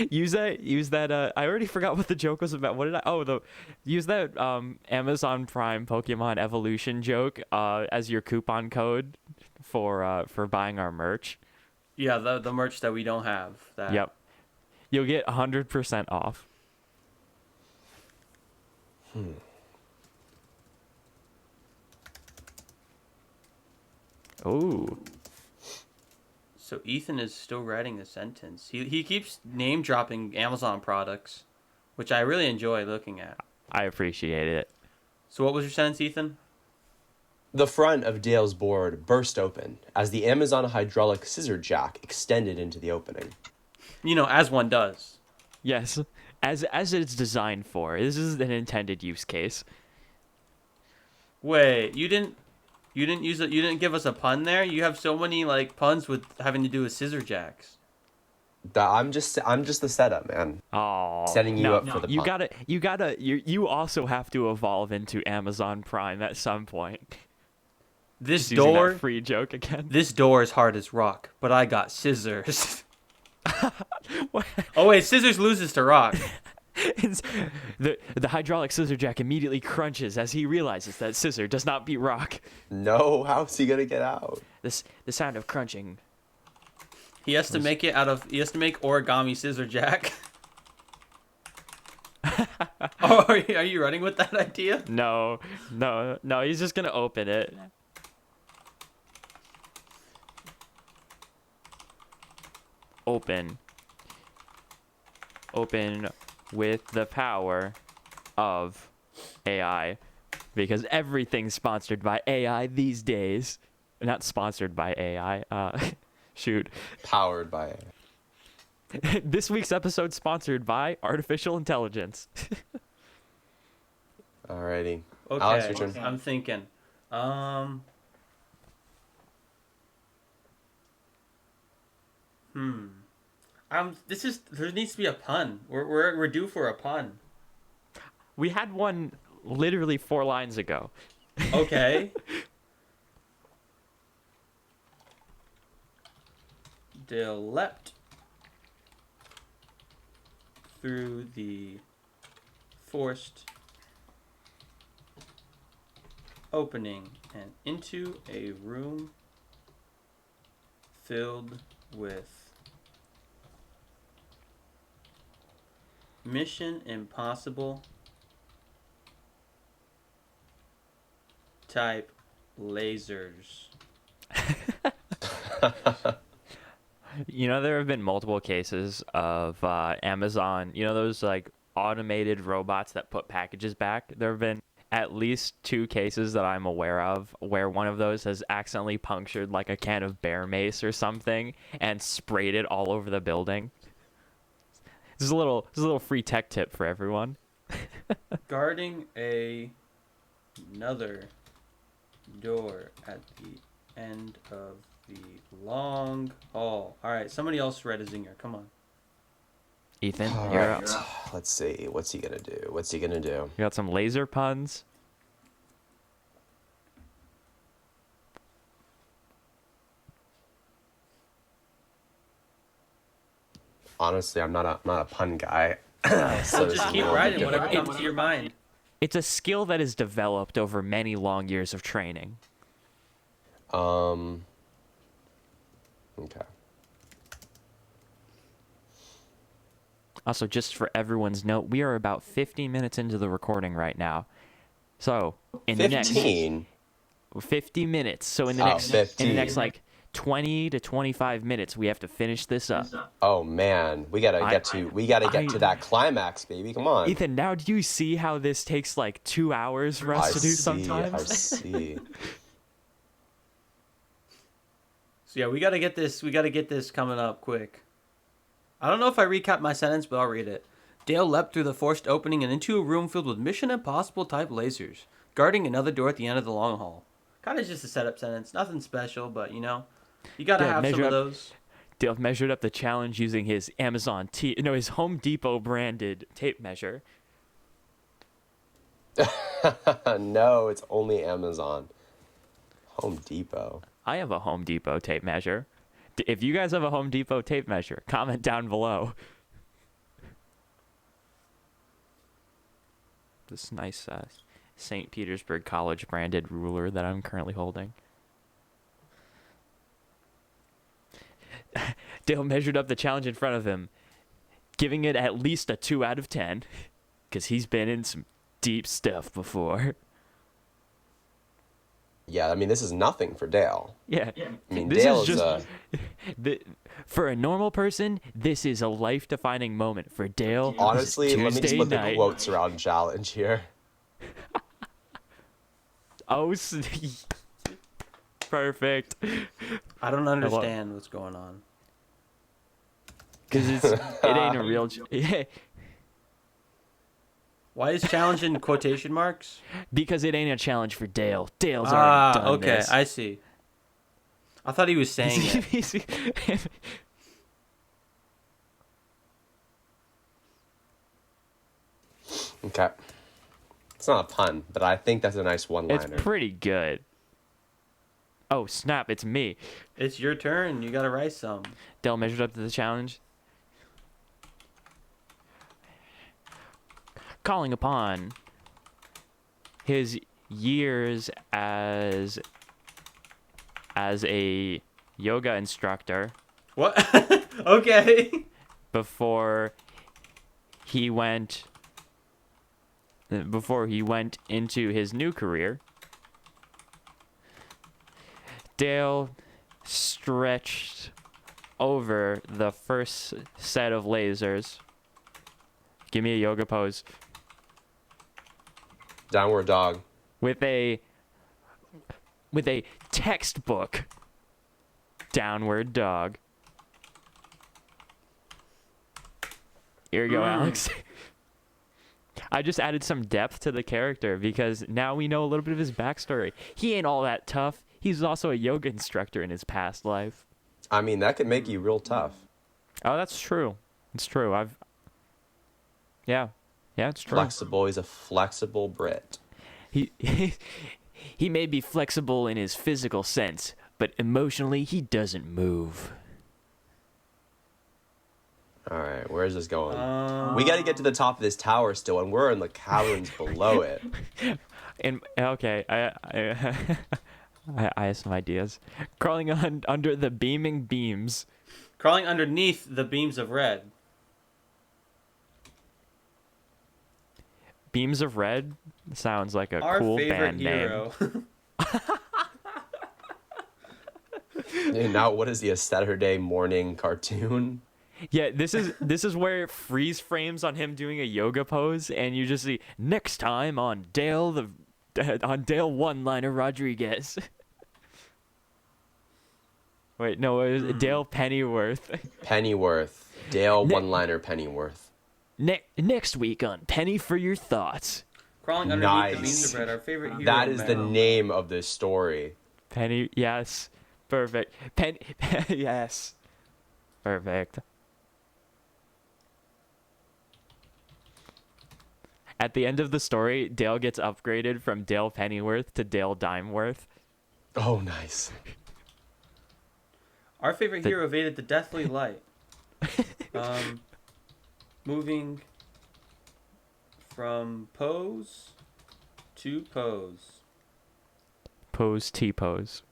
use that I already forgot what the joke was about. What did I use that Amazon Prime Pokemon evolution joke as your coupon code for buying our merch. Yeah, the merch that we don't have. That. Yep, you'll get 100% off. Oh, So Ethan is still writing the sentence. He keeps name dropping Amazon products, which I really enjoy looking at. I appreciate it. So what was your sentence, Ethan? The front of Dale's board burst open as the Amazon hydraulic scissor jack extended into the opening. As one does. Yes, as it's designed for. This is an intended use case. Wait, you didn't use it. You didn't give us a pun there. You have so many like puns with having to do with scissor jacks. I'm just the setup, man. Oh, Setting you up for the pun. You also have to evolve into Amazon Prime at some point. This Just using door, that free joke again. this door is hard as rock, but I got scissors. Oh wait, scissors loses to rock. The hydraulic scissor jack immediately crunches as he realizes that scissor does not beat rock. No, how's he gonna get out? The sound of crunching. He has to make origami scissor jack. Oh, are you running with that idea? No, he's just gonna open it. Open with the power of AI, because everything's sponsored by AI these days. Not sponsored by AI. Shoot. Powered by it. This week's episode sponsored by artificial intelligence. Alrighty. Okay, Alex, your turn. I'm thinking. There needs to be a pun. We're due for a pun. We had one literally 4 lines ago. Okay. Dale leapt through the forced opening and into a room filled with Mission Impossible type lasers. There have been multiple cases of Amazon, those like automated robots that put packages back. There have been at least 2 cases that I'm aware of where one of those has accidentally punctured like a can of bear mace or something and sprayed it all over the building. This is a little free tech tip for everyone. Guarding another door at the end of the long hall. All right, somebody else read a zinger. Come on. Ethan, All you're right. up. Let's see. What's he gonna do? You got some laser puns? Honestly, I'm not a pun guy. So just keep writing whatever comes to your mind. It's a skill that is developed over many long years of training. Okay. Also, just for everyone's note, we are about 50 minutes into the recording right now. So, in the next 15. 50 minutes. So in the Oh, next in 15. the next like 20 to 25 minutes, we have to finish this up. Oh man, we gotta get to that climax, baby. Come on. Ethan, now do you see how this takes like 2 hours for us to do sometimes? I see. So yeah, we gotta get this. We gotta get this coming up quick. I don't know if I recap my sentence, but I'll read it. Dale leapt through the forced opening and into a room filled with Mission Impossible type lasers, guarding another door at the end of the long hall. Kind of just a setup sentence, nothing special, but you gotta Dale have some of those. Dale measured up the challenge using his his Home Depot branded tape measure. No, it's only Amazon. Home Depot. I have a Home Depot tape measure. If you guys have a Home Depot tape measure, comment down below. This nice St. Petersburg College branded ruler that I'm currently holding. Dale measured up the challenge in front of him, giving it at least a 2 out of 10, because he's been in some deep stuff before. Yeah, I mean, this is nothing for Dale. Yeah. I mean, This Dale is just for a normal person, this is a life-defining moment. For Dale, honestly, let me just Tuesday put night. the quotes around challenge here. Oh, perfect. I don't understand what's going on. Because it ain't a real. Yeah. Why is challenge in quotation marks? Because it ain't a challenge for Dale. Dale's already done okay, this. I see. I thought he was saying it. Okay. It's not a pun, but I think that's a nice one-liner. It's pretty good. Oh, snap, it's me. It's your turn. You gotta write some. Dale measured up to the challenge. Calling upon his years as a yoga instructor What? Okay. before he went into his new career. Dale stretched over the first set of lasers. Give me a yoga pose. Downward dog. With a textbook downward dog. Here you go, Alex. I just added some depth to the character because now we know a little bit of his backstory. He ain't all that tough. He's also a yoga instructor in his past life. I mean, that could make you real tough. Oh, that's true. It's true. Yeah, it's true. Flexible. He's a flexible Brit. He may be flexible in his physical sense, but emotionally he doesn't move. All right, where is this going? We got to get to the top of this tower still, and we're in the caverns below it. And okay, I have some ideas. Crawling under the beaming beams. Crawling underneath the beams of red. Beams of Red sounds like a Our cool favorite band hero. name. And now, what is the Saturday morning cartoon? Yeah, this is where it freeze frames on him doing a yoga pose, and you just see next time on Dale One-Liner Rodriguez. Wait, no, it was Dale Pennyworth. Pennyworth. Dale one-liner Pennyworth. Next week on Penny for Your Thoughts. Crawling underneath the Nice. beams of red. Our favorite hero. That is the man. name of this story. Penny, yes, perfect. Yes, perfect. At the end of the story, Dale gets upgraded from Dale Pennyworth to Dale Dimeworth. Oh, nice. Our favorite hero evaded the deathly light. Moving from pose to pose. Pose T-pose.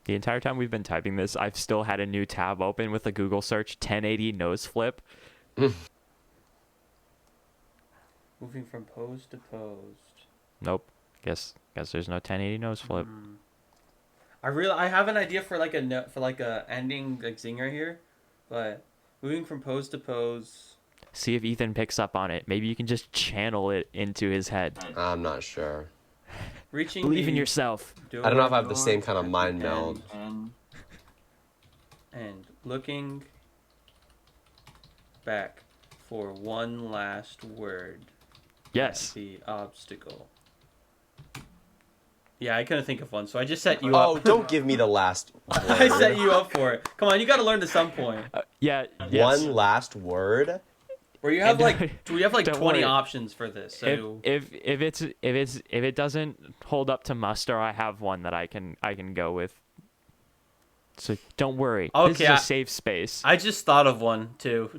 The entire time we've been typing this, I've still had a new tab open with a Google search 1080 nose flip. Moving from pose to pose. Nope. Guess there's no 1080 nose flip. I have an idea for like a ending like zinger here, but moving from pose to pose. See if Ethan picks up on it. Maybe you can just channel it into his head. I'm not sure. Reaching Believe in the yourself. door I don't know if I have the same kind of mind meld. and looking back for one last word. Yes. At the obstacle. Yeah, I couldn't think of one, so I just set you up. Oh, don't give me the last word. I set you up for it. Come on, you got to learn to some point. Yeah. Yes. One last word? Where you have And, we have like don't 20 worry. options for this. So If it doesn't hold up to muster, I have one that I can go with. So don't worry. This Okay, is a safe space. I just thought of one too.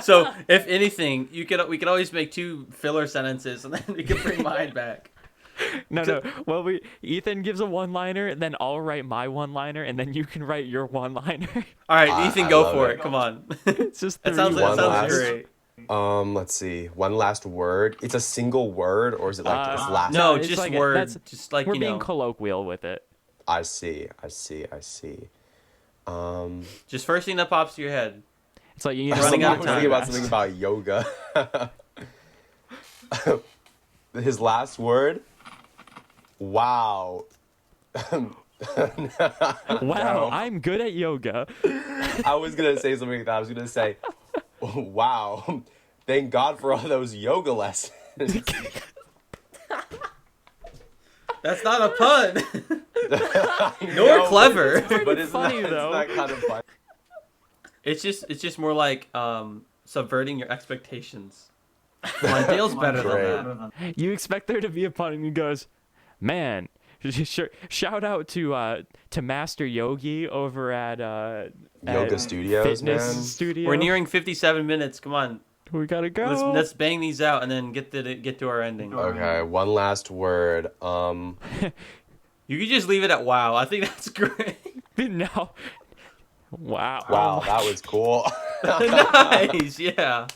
So if anything, we could always make 2 filler sentences, and then we can bring mine back. No. Well, Ethan gives a one-liner, and then I'll write my one-liner, and then you can write your one-liner. All right, Ethan, I go love for it. it. Come on. It's just That three sounds One last- great. Let's see. One last word. It's a single word, or is it like just last? No, it's just like words. Just like we're you being know. colloquial with it. I see. Just first thing that pops to your head. It's like you I know, was running out of thinking time. about something about yoga. His last word. Wow. Wow, I'm good at yoga. I was gonna say something like that. I was gonna say, wow. Thank God for all those yoga lessons. That's not a pun. Nor Nor clever. But it's funny, though. It's not kind of fun. It's just more like subverting your expectations. Come on, Dale's better Great. than that. You expect there to be a pun, and he goes, "Man, shout out to Master Yogi over at Yoga studios, fitness man. studio. We're nearing 57 minutes. Come on, We gotta go. let's bang these out and then get to our ending. Okay, one last word. You could just leave it at wow. I think that's great. No. Wow. Wow, that was cool. Nice, yeah.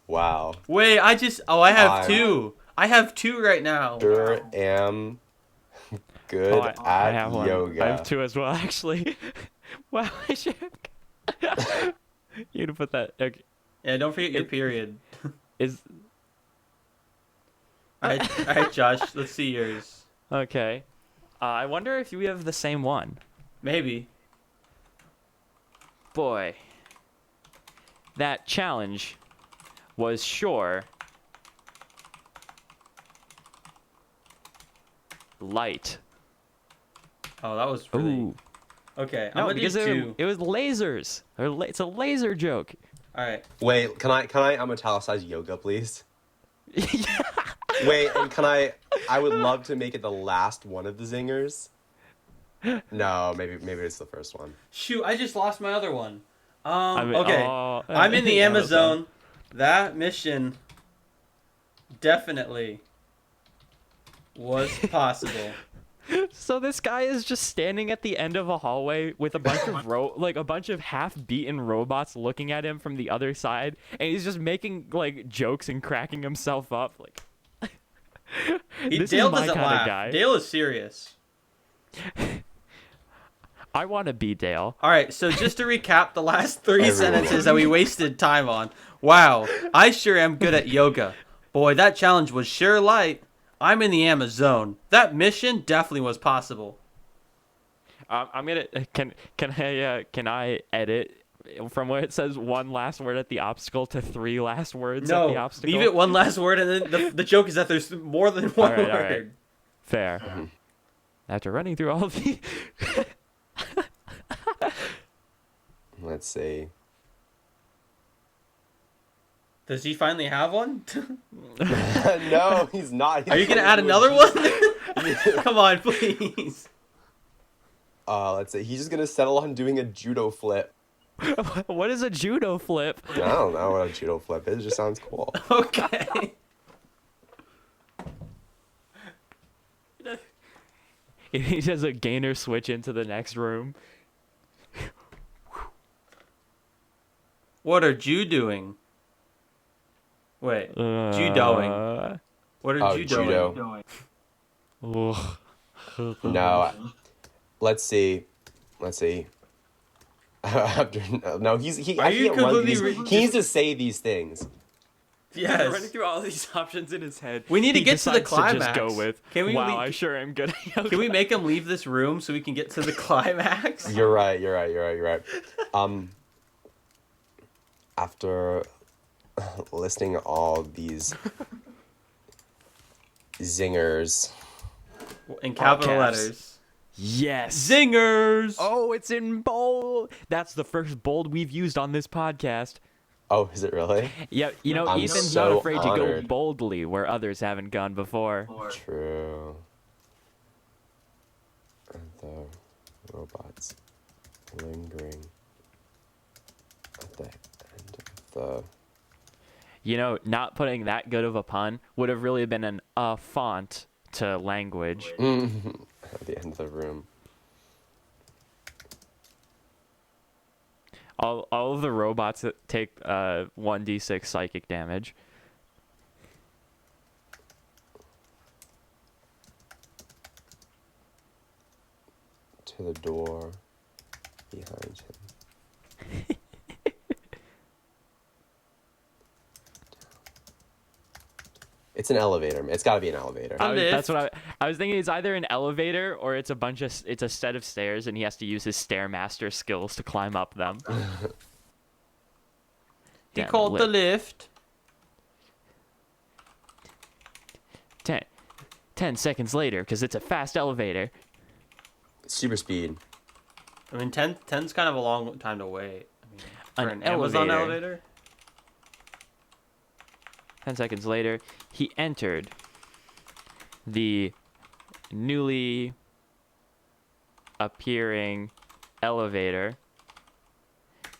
Wow. Wait, I have I'm- 2. I have 2 right now. Sure am good Oh, at I have one. yoga. I have 2 as well, actually. Wow, I should. You to put that. Okay. Yeah, don't forget your period. Is All right, Josh. Let's see yours. okay. I wonder if we have the same one. Maybe. Boy, that challenge was sure light. Oh, that was really Ooh. okay. I'm No, gonna because do 2. it was lasers. It's a laser joke. All right. Wait, can I italicize yoga, please? Yeah. Wait, and I would love to make it the last one of the zingers. No, maybe it's the first one. Shoot, I just lost my other one. mean, Okay. oh, I'm in the yeah, that's Amazon. That mission definitely was possible. So this guy is just standing at the end of a hallway with a bunch of a bunch of half-beaten robots looking at him from the other side, and he's just making like jokes and cracking himself up. Like this Dale is my doesn't kind laugh. of guy. Dale is serious. I want to be Dale. All right, so just to recap the last 3 Everyone. sentences that we wasted time on. Wow, I sure am good at yoga. Boy, that challenge was sure light. I'm in the Amazon. That mission definitely was possible. I'm gonna can I edit from where it says one last word at the obstacle to 3 last words at the No, obstacle? leave it one last word, and then the joke is that there's more than one All right, all word. right. Fair. After running through all of the Let's see. Does he finally have one? No, he's not. Are you gonna add another one? Come on, please. Let's see. He's just gonna settle on doing a judo flip. What is a judo flip? I don't know what a judo flip is. It just sounds cool. Okay. He does a gainer switch into the next room. What are you doing? Wait, judoing. What are Oh, you doing? judo. Ugh. No. Let's see. After no, he Are you can't run completely these. He needs to say these things. Yes. Running through all these options in his head. We need to he get to the decides to just climax. go with, Can we wow, leave- I sure am good at yoga. Can we make him leave this room so we can get to the climax? You're right. After listening to all these zingers, In capital caps. letters. Yes. Zingers! Oh, it's in bold. That's the first bold we've used on this podcast. oh, is it really? Yeah, you know, I'm Ethan's so not afraid to go honored. boldly where others haven't gone before. True. And the robots lingering at the end of the. You know, not putting that good of a pun would have really been an font to language. At the end of the room. All of the robots that take 1d6 psychic damage. To the door behind him. It's an elevator. It's got to be an elevator. That's what I was thinking. It's either an elevator or it's a set of stairs, and he has to use his stairmaster skills to climb up them. He Damn, called the lift. 10 seconds later, because it's a fast elevator. Super speed. I mean, 10's kind of a long time to wait. I mean, for An an Amazon elevator. elevator? 10 seconds later, he entered the newly appearing elevator,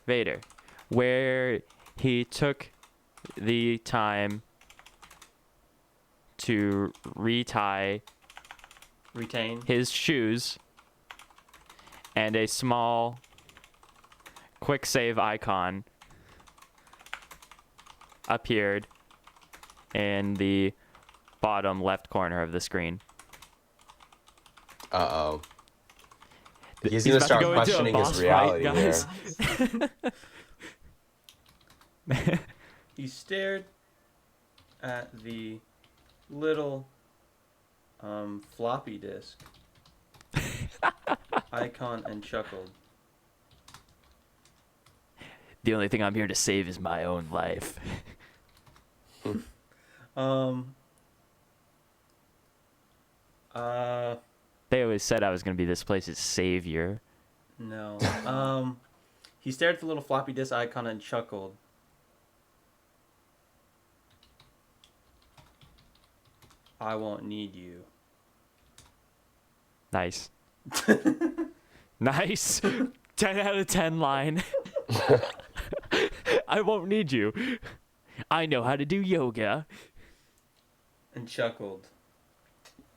Vader, where he took the time to retie Retain. his shoes, and a small quick save icon appeared in the bottom left corner of the screen. Uh-oh. He's He's going to about start go into a questioning boss his reality fight, here. guys. He stared at the little floppy disk icon and chuckled. The only thing I'm here to save is my own life. They always said I was going to be this place's savior. No. He stared at the little floppy disk icon and chuckled. I won't need you. Nice. Nice. 10 out of 10 line. I won't need you. I know how to do yoga. And chuckled.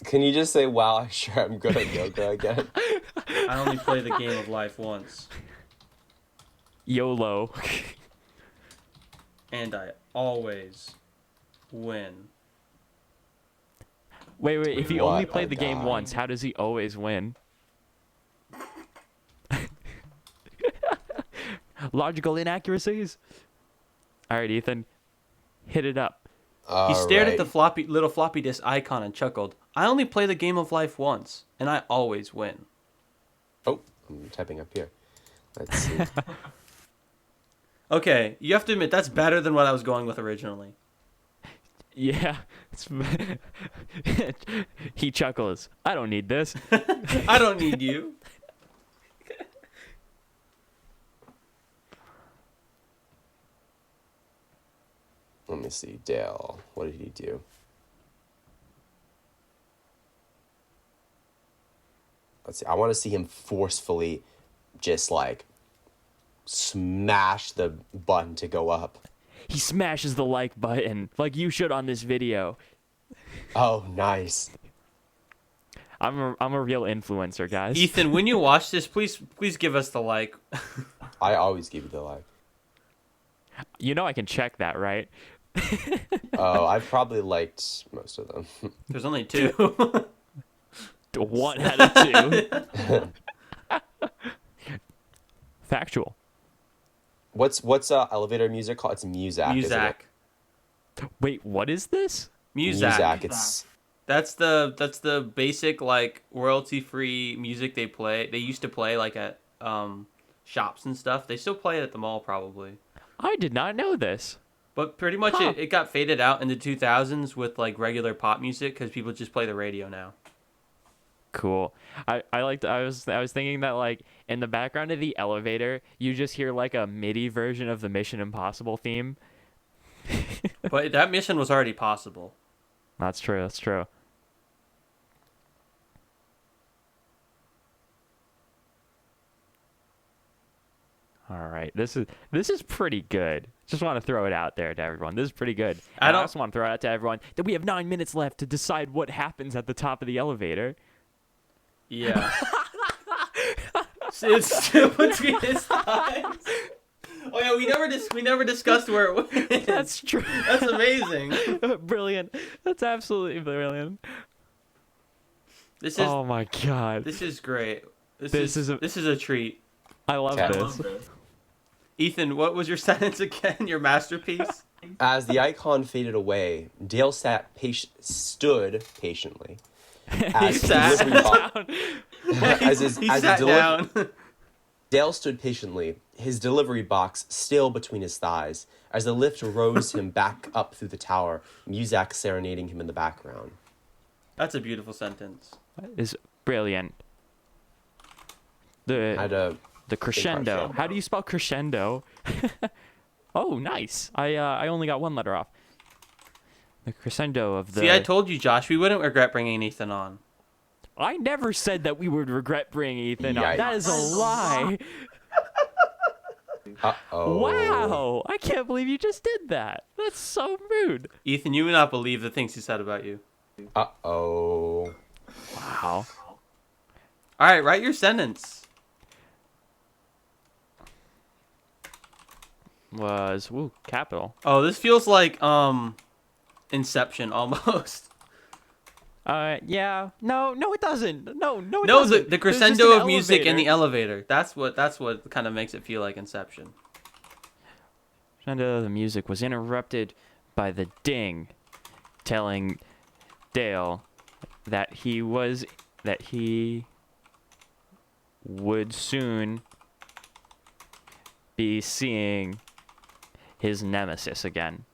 Can you just say, wow, I sure am good at yoga again? I only play the game of life once. YOLO. And I always win. Wait. If you What only a play the game guy. once, how does he always win? Logical inaccuracies. All right, Ethan. Hit it up. He stared at the Alright. little floppy disk icon and chuckled. I only play the game of life once, and I always win. Oh, I'm typing up here. Let's see. Okay, you have to admit, that's better than what I was going with originally. Yeah. He chuckles. I don't need this. I don't need you. Let me see. Dale, what did he do? Let's see. I want to see him forcefully just like smash the button to go up. He smashes the like button like you should on this video. Oh, nice. I'm a real influencer, guys. Ethan, when you watch this, please give us the like. I always give you the like. You know I can check that, right? Oh, I've probably liked most of them. There's only 2. 1 out of 2. Factual. What's elevator music called? It's Muzak. isn't it? Muzak. Wait, what is this? Muzak. It's That's the basic like royalty free music they play. They used to play like at shops and stuff. They still play it at the mall probably. I did not know this. But pretty much Huh. it got faded out in the 2000s with like regular pop music because people just play the radio now. Cool. I was thinking that like in the background of the elevator, you just hear like a MIDI version of the Mission Impossible theme. But that mission was already possible. That's true. That's true. All right. This is pretty good. Just want to throw it out there to everyone. This is pretty good. I And don't- I also want to throw it out to everyone that we have 9 minutes left to decide what happens at the top of the elevator. Yeah. It's still between his thighs. Oh yeah, we never discussed where it went. That's true. That's amazing. Brilliant. That's absolutely brilliant. This is Oh my god. this is great. This is a- this is a treat. I love Okay. this. Ethan, what was your sentence again? Your masterpiece? as the icon faded away, Dale stood patiently. As sat delivery bo- He sat down. Dale stood patiently, his delivery box still between his thighs, as the lift rose him back up through the tower, Muzak serenading him in the background. That's a beautiful sentence. Is brilliant. The Had a crescendo. crescendo. How do you spell crescendo? Oh, nice. I only got one letter off. The crescendo of the. See, I told you, Josh, we wouldn't regret bringing Ethan on. I never said that we would regret bringing Ethan on. Yikes. That is a lie. Uh-oh. Wow. I can't believe you just did that. That's so rude. Ethan, you would not believe the things he said about you. Uh-oh. Wow. All right, write your sentence. Was capital. Oh, this feels like Inception almost. Yeah. No, it doesn't. No, it No, doesn't. the There's just crescendo an of music in the elevator. elevator. That's what kind of makes it feel like Inception. Crescendo of the music was interrupted by the ding, telling Dale that he would soon be seeing his nemesis again.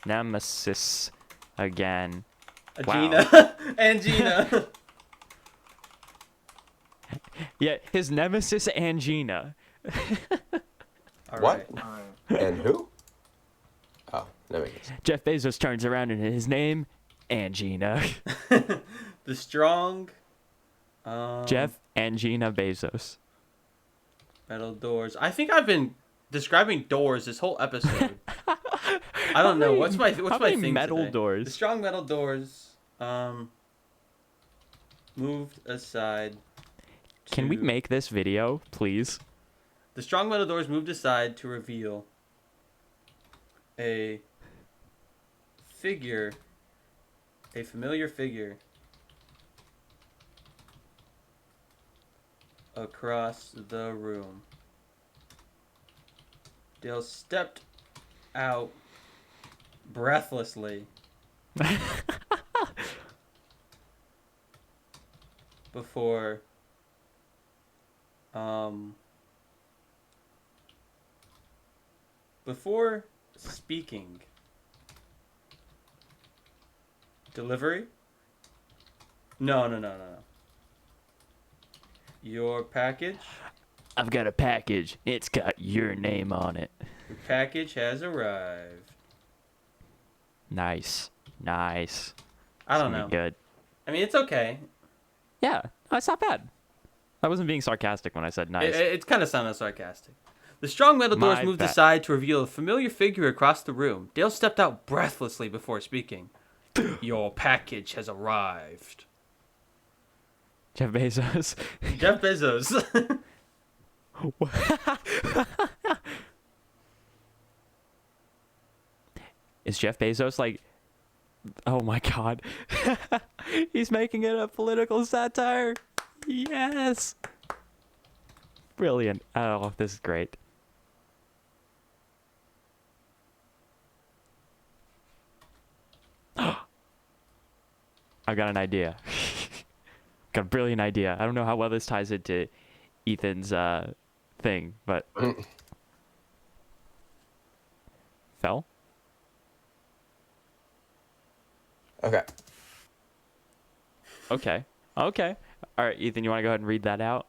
Nemesis again. Wow. Gina. And Gina. Yeah, his nemesis Angina. All What? right. And who? Oh, that makes sense. Jeff Bezos turns around and his name, Angina. The strong Jeff Angina Bezos. metal doors. I think I've been describing doors this whole episode. I don't know. What's my How many thing metal today? The doors? strong metal doors moved aside. Can we to- make this video, please? The strong metal doors moved aside to reveal a familiar figure across the room. Dale stepped out breathlessly before before speaking. Delivery? No. Your package? I've got a package. It's got your name on it. Your package has arrived. Nice. I don't know. Good. I mean, it's okay. Yeah, that's not bad. I wasn't being sarcastic when I said nice. It kind of sounded sarcastic. The strong metal doors My moved bad. aside to reveal a familiar figure across the room. Dale stepped out breathlessly before speaking. Your package has arrived. Jeff Bezos. Jeff Bezos. Is Jeff Bezos like... Oh my god. He's making it a political satire. Yes. Brilliant. Oh, this is great. I got an idea. Got a brilliant idea. I don't know how well this ties into Ethan's thing, but fell. Okay. Okay. Okay. All right, Ethan, you want to go ahead and read that out?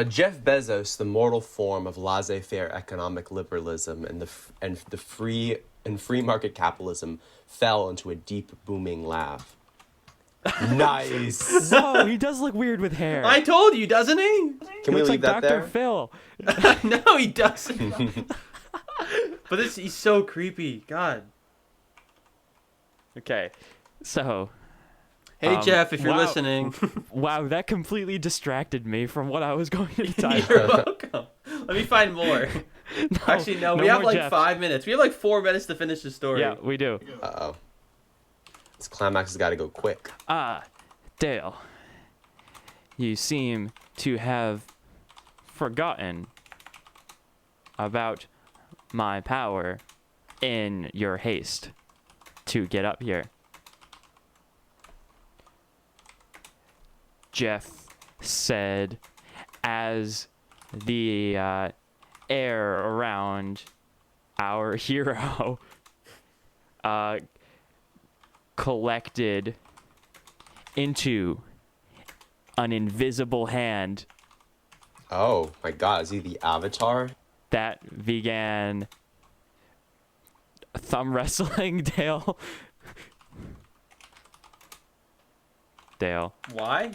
Jeff Bezos, the mortal form of laissez-faire economic liberalism and free market capitalism, fell into a deep booming laugh. Nice. Whoa, he does look weird with hair. I told you, doesn't he? Can we looks leave like that Dr. there? Phil. No, he doesn't. But he's so creepy. God. Okay, so Hey, Jeff, if you're wow. listening. Wow, that completely distracted me from what I was going to tell You're welcome. Let me find more. Actually, no, we have more like Jeffs. 5 minutes. We have like 4 minutes to finish the story. Yeah, we do. Uh-oh. This climax has got to go quick. Dale, you seem to have forgotten about my power in your haste to get up here. Jeff said as the air around our hero collected into an invisible hand Oh my God, is he the Avatar? that began thumb wrestling Dale. Dale. Why?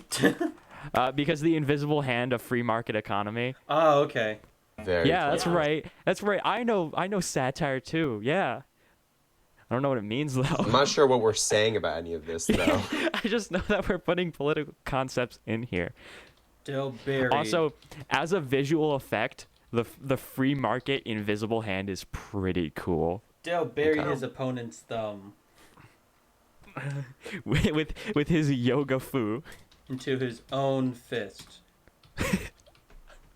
Because the invisible hand of free market economy. Oh, okay. Very Yeah, that's clever. right. That's right. I know satire too. Yeah. I don't know what it means though. I'm not sure what we're saying about any of this, though. I just know that we're putting political concepts in here. Still buried. Also, as a visual effect, the free market invisible hand is pretty cool. Dale buried Okay. his opponent's thumb with his yoga fu. into his own fist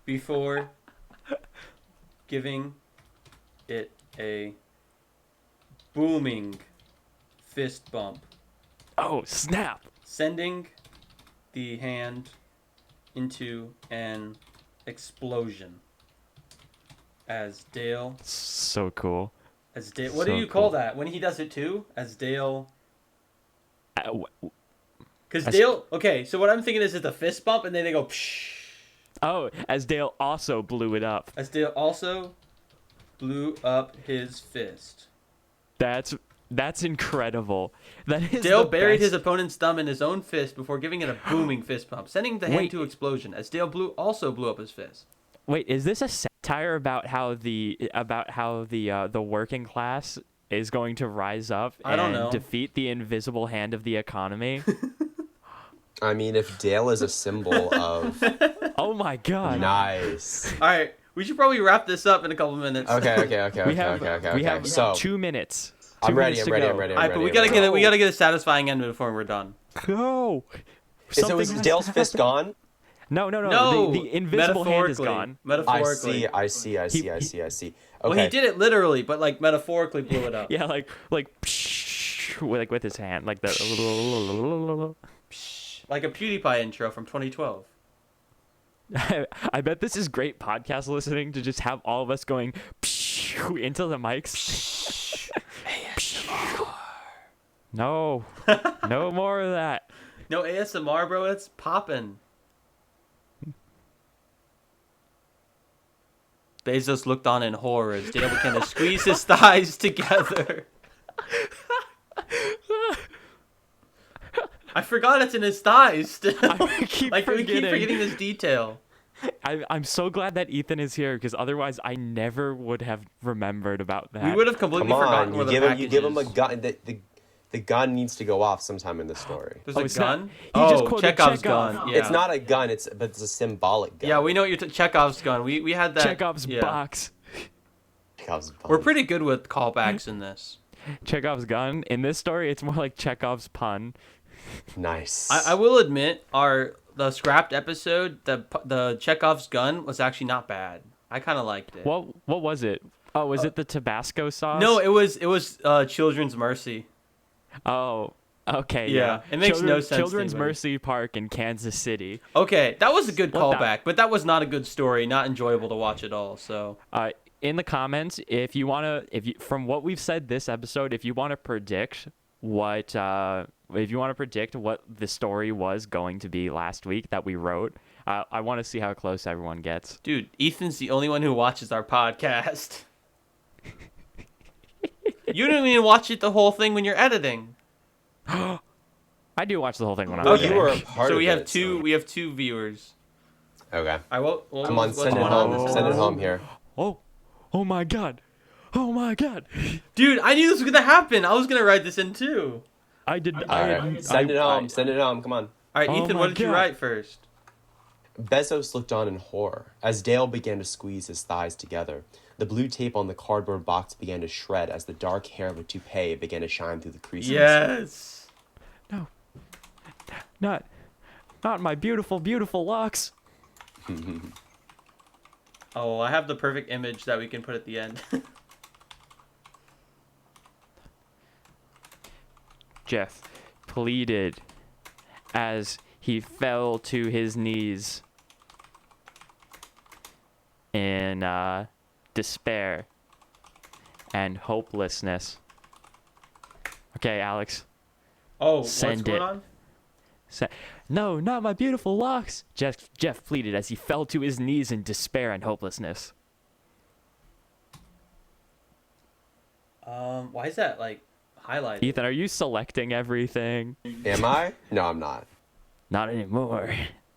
before giving it a booming fist bump, Oh, snap. sending the hand into an explosion. As Dale, So cool. what do So you call cool. that when he does it too? As Dale, because As- Dale. Okay, so what I'm thinking is it's a fist bump, and then they go. Psh, Oh, as Dale also blew it up. as Dale also blew up his fist. That's incredible. That is Dale the buried his best- opponent's thumb in his own fist before giving it a booming fist pump, sending the hand Wait. to explosion. As Dale also blew up his fist. Wait, is this a satire about how the working class is going to rise up I don't and know. defeat the invisible hand of the economy? I mean, if Dale is a symbol of Oh my god. nice. All right, we should probably wrap this up in a couple minutes. Okay. We have we have So 2 minutes. I'm ready. minutes I'm to ready. go. I'm ready. All I'm right, but ready. we gotta I'm get ready. it. We gotta get a satisfying end before we're done. Go. So Something is has Dale's to fist happen. gone? No. No, The invisible hand is gone. Metaphorically. I see. Okay. Well, he did it literally, but like metaphorically blew it up. Yeah, like with his hand, like the. Like a PewDiePie intro from 2012. I bet this is great podcast listening to just have all of us going into the mics. No, no more of that. No ASMR, bro. It's poppin'. Bezos looked on in horror as Dale began to squeeze his thighs together. I forgot it's in his thighs still. I keep We keep forgetting. forgetting this detail. I'm so glad that Ethan is here because otherwise I never would have remembered about that. We would have completely Come forgotten on, where you the give him a package is. gun. The gun needs to go off sometime in the story. There's Oh, a it's not- gun? he just Oh, quoted Chekhov's Chekhov. gun. Yeah. It's not a gun. But it's a symbolic gun. Yeah, we know what you're Chekhov's gun. We had that. Chekhov's yeah. box. Chekhov's We're bun. pretty good with callbacks in this. Chekhov's gun. In this story, it's more like Chekhov's pun. Nice. I will admit, the scrapped episode, the Chekhov's gun was actually not bad. I kind of liked it. What was it? Oh, was it the Tabasco sauce? No, it was Children's Mercy. Oh, okay, Yeah, it makes no sense to Children's anybody. Mercy Park in Kansas City. Okay, that was a good What the- callback, but that was not a good story. Not enjoyable to watch at all. So In the comments, if you wanna, from what we've said this episode, if you want to predict what the story was going to be last week that we wrote, I want to see how close everyone gets. dude, Ethan's the only one who watches our podcast. You don't even watch it the whole thing when you're editing. I do watch the whole thing when I'm Well, editing. you were a part So of we have it, two. so- We have two viewers. Okay. I will. Come on, send it home. Send it home here. Oh my god. Oh my god. Dude, I knew this was gonna happen. I was gonna write this in too. I did. All right. Send it home. Send it home. Come on. All right, Oh Ethan, my what did you God. write first? Bezos looked on in horror as Dale began to squeeze his thighs together. The blue tape on the cardboard box began to shred as the dark hair of a toupee began to shine through the creases. Yes. No. Not my beautiful, beautiful locks. Oh, I have the perfect image that we can put at the end. Jeff pleaded as he fell to his knees in despair and hopelessness. Okay, Alex. Oh, Send what's going it. on? No, not my beautiful locks. Jeff pleaded as he fell to his knees in despair and hopelessness. Why is that like highlighted? Ethan, are you selecting everything? Am I? No, I'm not. Not anymore.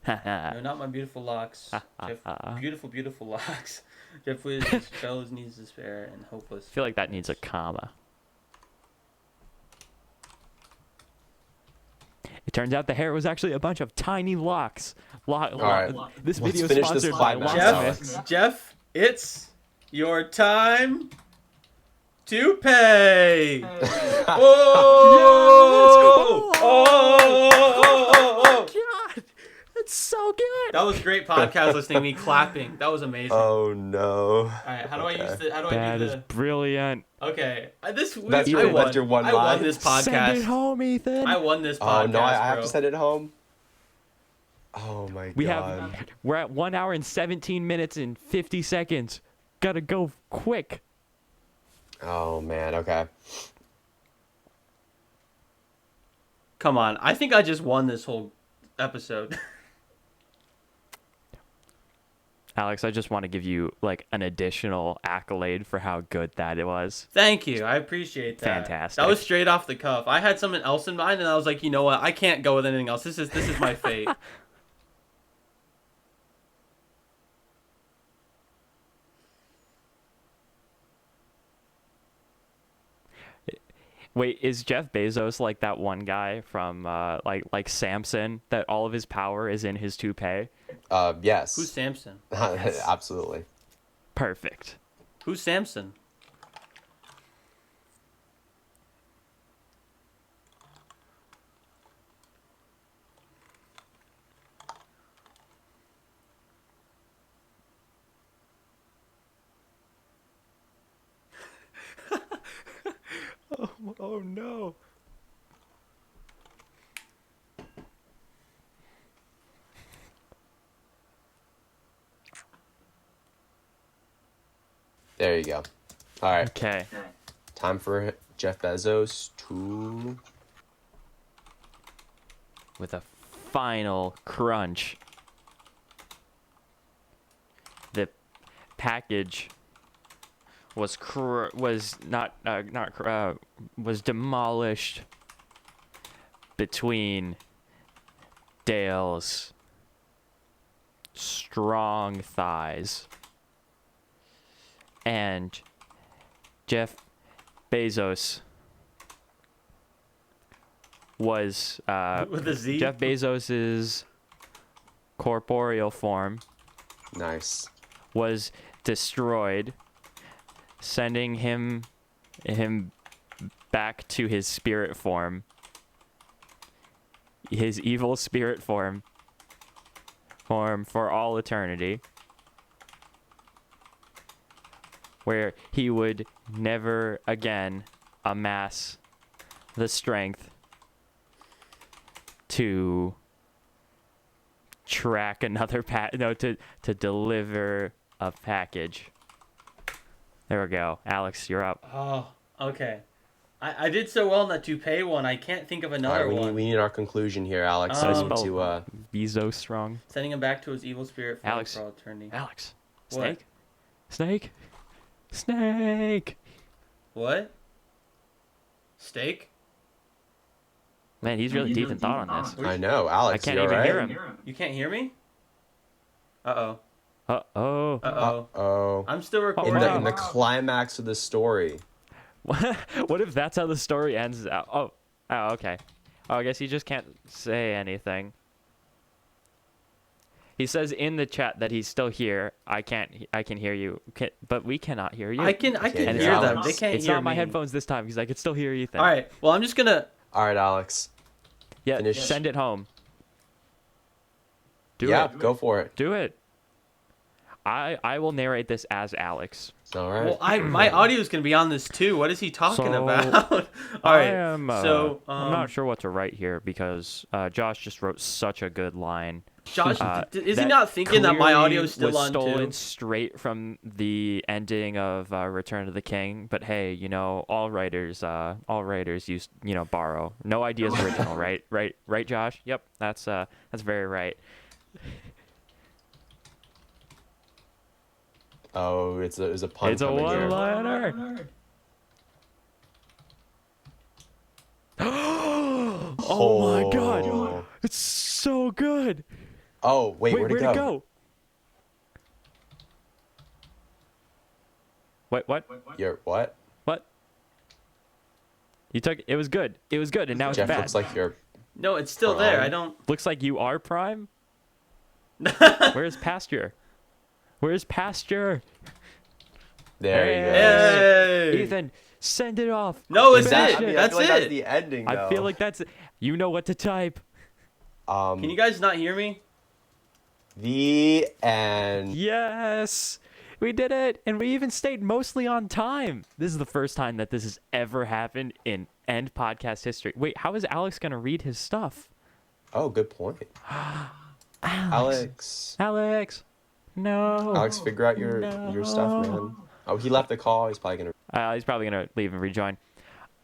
No, not my beautiful locks. Jeff, beautiful, beautiful locks. Jeff Williams fell his knees in despair and hopeless. I feel like that needs a comma. It turns out the hair was actually a bunch of tiny locks. right. This Let's video is finish this sponsored by climax, Locksmith. Alex. Jeff, it's your time to pay. Oh! Oh! God, that's so good. That was great podcast listening. Me clapping. That was amazing. Oh no. All right, how do I use the? How do I That do is the? brilliant. Okay, That's I your- won. that's your one I won line? this Send it podcast. home, Ethan. I won this podcast. Oh no, I have bro. to send it home. Oh my god. We're at 1 hour and 17 minutes and 50 seconds. Gotta go quick. Oh man. Okay. Come on, I think I just won this whole episode. Alex, I just want to give you like an additional accolade for how good that it was. Thank you, I appreciate that. Fantastic. That was straight off the cuff. I had something else in mind, and I was like, you know what? I can't go with anything else. This is my fate. Wait, is Jeff Bezos like that one guy from like Samson that all of his power is in his toupee? Yes. Who's Samson? Absolutely. Perfect. Who's Samson? Oh no. There you go. All right. Okay. Time for Jeff Bezos to. With a final crunch. The package was demolished between Dale's strong thighs and Jeff Bezos was With a Z? Jeff Bezos's corporeal form Nice. was destroyed, sending him back to his spirit form, his evil spirit form for all eternity, where he would never again amass the strength to track another to deliver a package. There we go. Alex, you're up. Oh, okay. I did so well not to pay one. I can't think of All another right, one. we need our conclusion here, Alex. Um, So we need to, Bezo strong. Sending him back to his evil spirit form Alex. for all eternity. Alex. What? Snake? Snake? Snake! What? Steak? Man, he's really deep in thought on this. I know, Alex. I can't you even all hear right? him. You can't hear me? Uh-oh. Uh-oh. Uh-oh. Oh. I'm still recording. In the climax of the story. What if that's how the story ends? Oh, okay. Oh, I guess he just can't say anything. He says in the chat that he's still here. I can hear you, but we cannot hear you. I can And hear it's them. Alex. They can't It's hear not my me. headphones this time because I could still hear Ethan. All right. Well, I'm just gonna. All right, Alex. Yeah, Finish. send it home. Do yeah, it. go for it. Do it. I will narrate this as Alex. All right. Well, my audio is gonna be on this too. What is he talking So, about? All right. I'm I'm not sure what to write here because Josh just wrote such a good line. Josh, is he that not thinking that my clearly audio is still was on stolen too? straight from the ending of Return of the King? But hey, all writers use borrow. No ideas original, right? Right, Josh? Yep, that's very right. Oh, it's a pun. It's a coming here. one-liner. Oh my god, it's so good. Oh, wait, where'd it go? Wait, what? You're what? What? You took it was good. It was good, and now Jeff it's bad. looks like you're. No, it's still there. Prime. I don't. Looks like you are Prime. Where's Pasture? Where's Pasture? There you go. Hey! Ethan, send it off. No, it's Is that- it. I mean, I That's feel like it. That's the ending. Though. I feel like that's it. You know what to type. Can you guys not hear me? The end. Yes, we did it, and we even stayed mostly on time. This is the first time that this has ever happened in End podcast history. Wait, how is Alex gonna read his stuff? Oh, good point. Alex. No. Alex, figure out your stuff, man. Oh, he left the call. He's probably gonna. He's probably going to leave and rejoin.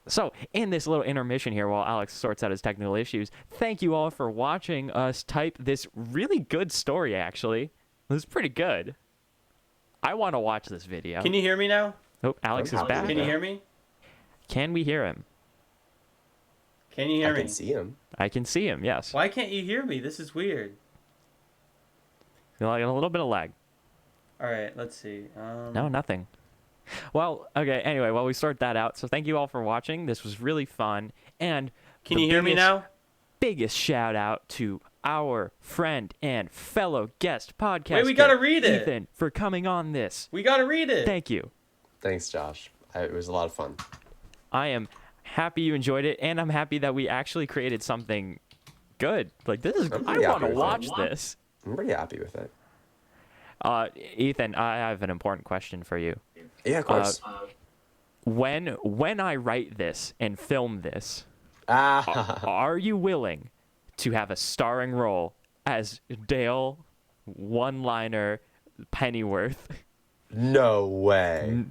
So, in this little intermission here while Alex sorts out his technical issues, thank you all for watching us type this really good story, actually. It was pretty good. I want to watch this video. Can you hear me now? Oh, Alex is back. Can you hear me? Can we hear him? Can you hear I me? can see him. I can see him, yes. Why can't you hear me? This is weird. Feel like a little bit of lag. All right, let's see. No, nothing. Well, okay, anyway, while we sort that out, so thank you all for watching. This was really fun. And Can you hear me now? biggest shout out to our friend and fellow guest podcaster. Wait, we gotta read it. Ethan, for coming on this. We gotta read it. Thank you. Thanks, Josh. It was a lot of fun. I am happy you enjoyed it, and I'm happy that we actually created something good. Like this is. I'm I pretty want to happy with watch it. this. I'm pretty happy with it. Ethan, I have an important question for you. Yeah, of course. When I write this and film this, Ah. are you willing to have a starring role as Dale one-liner Pennyworth? No way.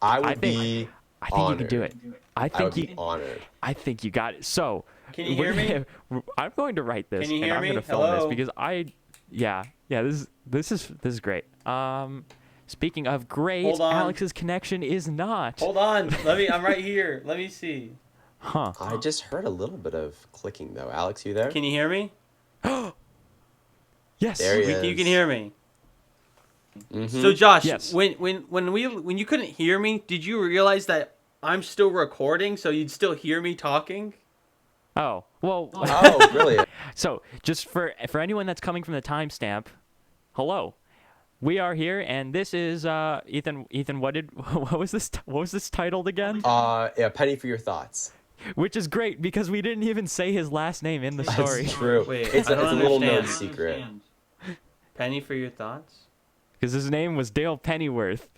I would I think honored. you can do it. I I would think be honored. I think you got it. So, Can you hear me? I'm going to write this Can you and hear I'm me? going to film this Hello? because this is great. Speaking of great, Hold on. Alex's connection is not. Hold on. I'm right here. Let me see. Huh. I just heard a little bit of clicking though. Alex, you there? Can you hear me? Yes. There he is. You can hear me. Mhm. So Josh, Yes. when you couldn't hear me, did you realize that I'm still recording, so you'd still hear me talking? Oh, well, Oh, brilliant. so just for anyone that's coming from the timestamp, hello. We are here, and this is Ethan. Ethan, what was this titled again? Yeah, penny for your thoughts. Which is great because we didn't even say his last name in the story. That's true. Wait, it's I a don't little known understand. secret. Penny for your thoughts? Because his name was Dale Pennyworth.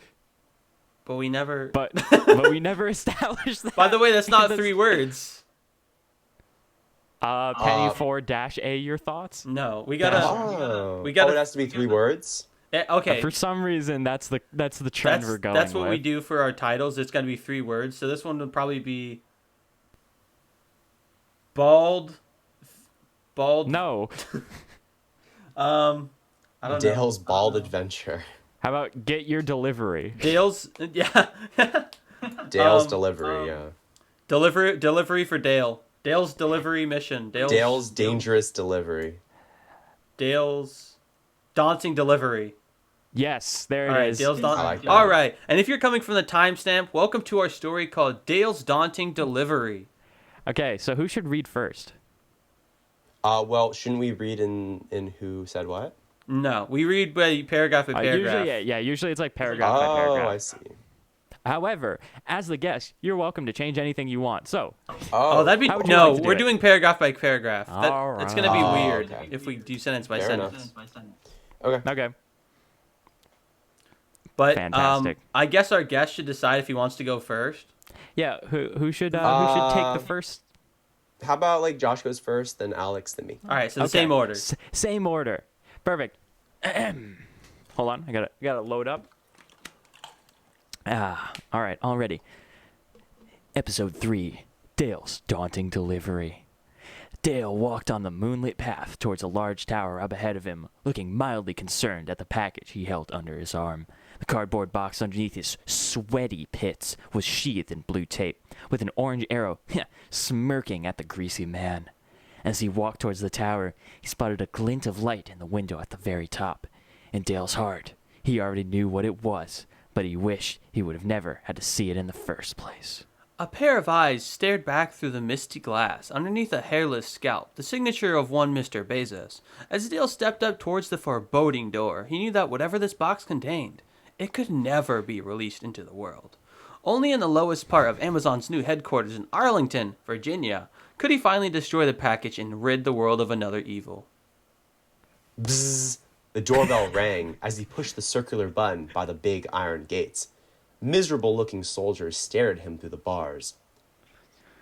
But we never. but we never established that. By the way, that's not That's- 3 words. Penny 4-A. Your thoughts? No, we gotta. Oh. We gotta- Oh, it has to be 3 words? Okay. For some reason, that's the trend we're going That's what with. we do for our titles. It's gonna be 3 words. So this one would probably be bald. No. I don't Dale's know. Bald Adventure. How about get your delivery? Dale's. Yeah. Dale's Delivery, yeah. Delivery for Dale. Dale's delivery mission. Dale's Dangerous Delivery. Dale's daunting delivery. Yes, there All it right, is. Dale's daunting. I like that. All right, and if you're coming from the timestamp, welcome to our story called Dale's Daunting Delivery. Okay, so who should read first? Well, shouldn't we read in who said what? No, we read by paragraph by paragraph. Usually it's like paragraph by Oh, paragraph. I see. However, as the guest, you're welcome to change anything you want. So, Oh, that'd be How would you no. like to do we're it? doing paragraph by paragraph. All It's gonna be right. weird Okay. if we do sentence by Fair enough. sentence. Okay. okay. But Fantastic. I guess our guest should decide if he wants to go first. Yeah, who should take the Uh, first? How about like Josh goes first, then Alex, then me? All right, so the Okay. same order. Same order. Perfect. Hold on, I gotta load up. All right, all ready. Episode 3, Dale's Daunting Delivery. Dale walked on the moonlit path towards a large tower up ahead of him, looking mildly concerned at the package he held under his arm. The cardboard box underneath his sweaty pits was sheathed in blue tape, with an orange arrow smirking at the greasy man. As he walked towards the tower, he spotted a glint of light in the window at the very top. In Dale's heart, he already knew what it was, but he wished he would have never had to see it in the first place. A pair of eyes stared back through the misty glass underneath a hairless scalp, the signature of one Mr. Bezos. As Dale stepped up towards the foreboding door, he knew that whatever this box contained, it could never be released into the world. Only in the lowest part of Amazon's new headquarters in Arlington, Virginia, could he finally destroy the package and rid the world of another evil. Bzzz. The doorbell rang as he pushed the circular button by the big iron gates. Miserable-looking soldiers stared at him through the bars.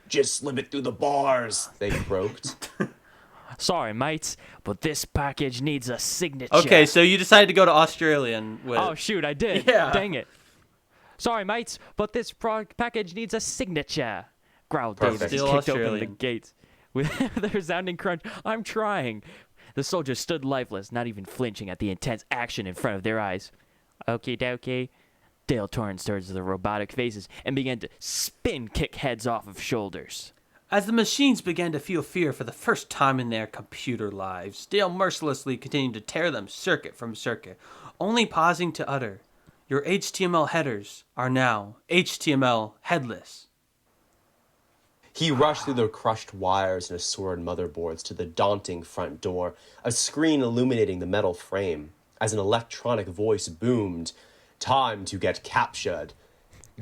Just slip it through the bars, they croaked. Sorry, mates, but this package needs a signature. Okay, so you decided to go to Australian with... Oh, shoot, I did. Yeah. Dang it. Sorry, mates, but this package needs a signature, growled David as he Still kicked open the Australian. gates. With a resounding crunch, I'm trying. The soldiers stood lifeless, not even flinching at the intense action in front of their eyes. Okie dokie. Dale turned towards the robotic faces and began to spin kick heads off of shoulders. As the machines began to feel fear for the first time in their computer lives, Dale mercilessly continued to tear them circuit from circuit, only pausing to utter, "Your HTML headers are now HTML headless." He rushed through the crushed wires and assorted motherboards to the daunting front door, a screen illuminating the metal frame, as an electronic voice boomed, "Time to get captured."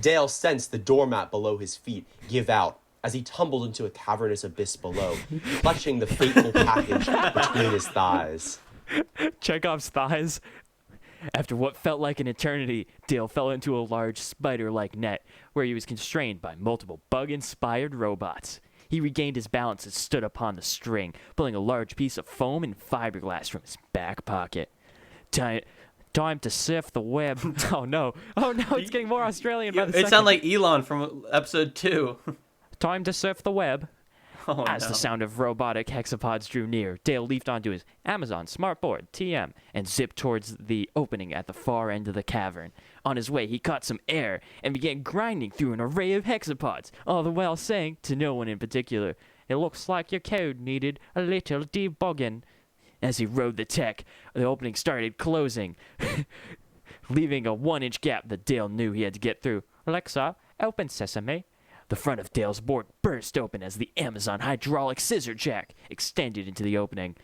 Dale sensed the doormat below his feet give out as he tumbled into a cavernous abyss below, clutching the fateful package between his thighs. Chekhov's thighs. After what felt like an eternity, Dale fell into a large spider-like net where he was constrained by multiple bug-inspired robots. He regained his balance and stood upon the string, pulling a large piece of foam and fiberglass from his back pocket. Time to sift the web. Oh no, it's getting more Australian by the It second. sounded like Elon from episode 2. Time to sift the web. Oh, As no. the sound of robotic hexapods drew near, Dale leaped onto his Amazon smartboard, TM, and zipped towards the opening at the far end of the cavern. On his way, he caught some air and began grinding through an array of hexapods, all the while saying, to no one in particular, "It looks like your code needed a little debugging." As he rode the tech, the opening started closing, leaving a 1-inch gap that Dale knew he had to get through. "Alexa, open Sesame." The front of Dale's board burst open as the Amazon hydraulic scissor jack extended into the opening.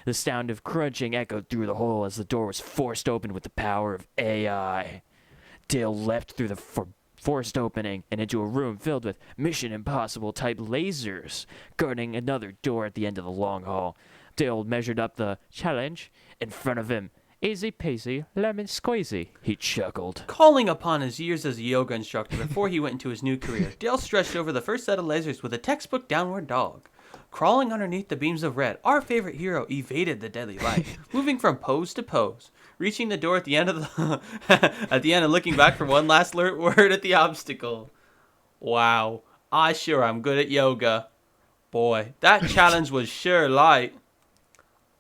The sound of crunching echoed through the hole as the door was forced open with the power of AI. Dale leapt through the forced opening and into a room filled with Mission Impossible type lasers, guarding another door at the end of the long hall. Dale measured up the challenge in front of him Easy peasy, lemon squeezy, he chuckled. Calling upon his years as a yoga instructor before he went into his new career, Dale stretched over the first set of lasers with a textbook downward dog. Crawling underneath the beams of red, our favorite hero evaded the deadly light, moving from pose to pose, reaching the door at the end of the at the end and looking back for one last word at the obstacle. Wow, I sure am good at yoga. Boy, that challenge was sure light.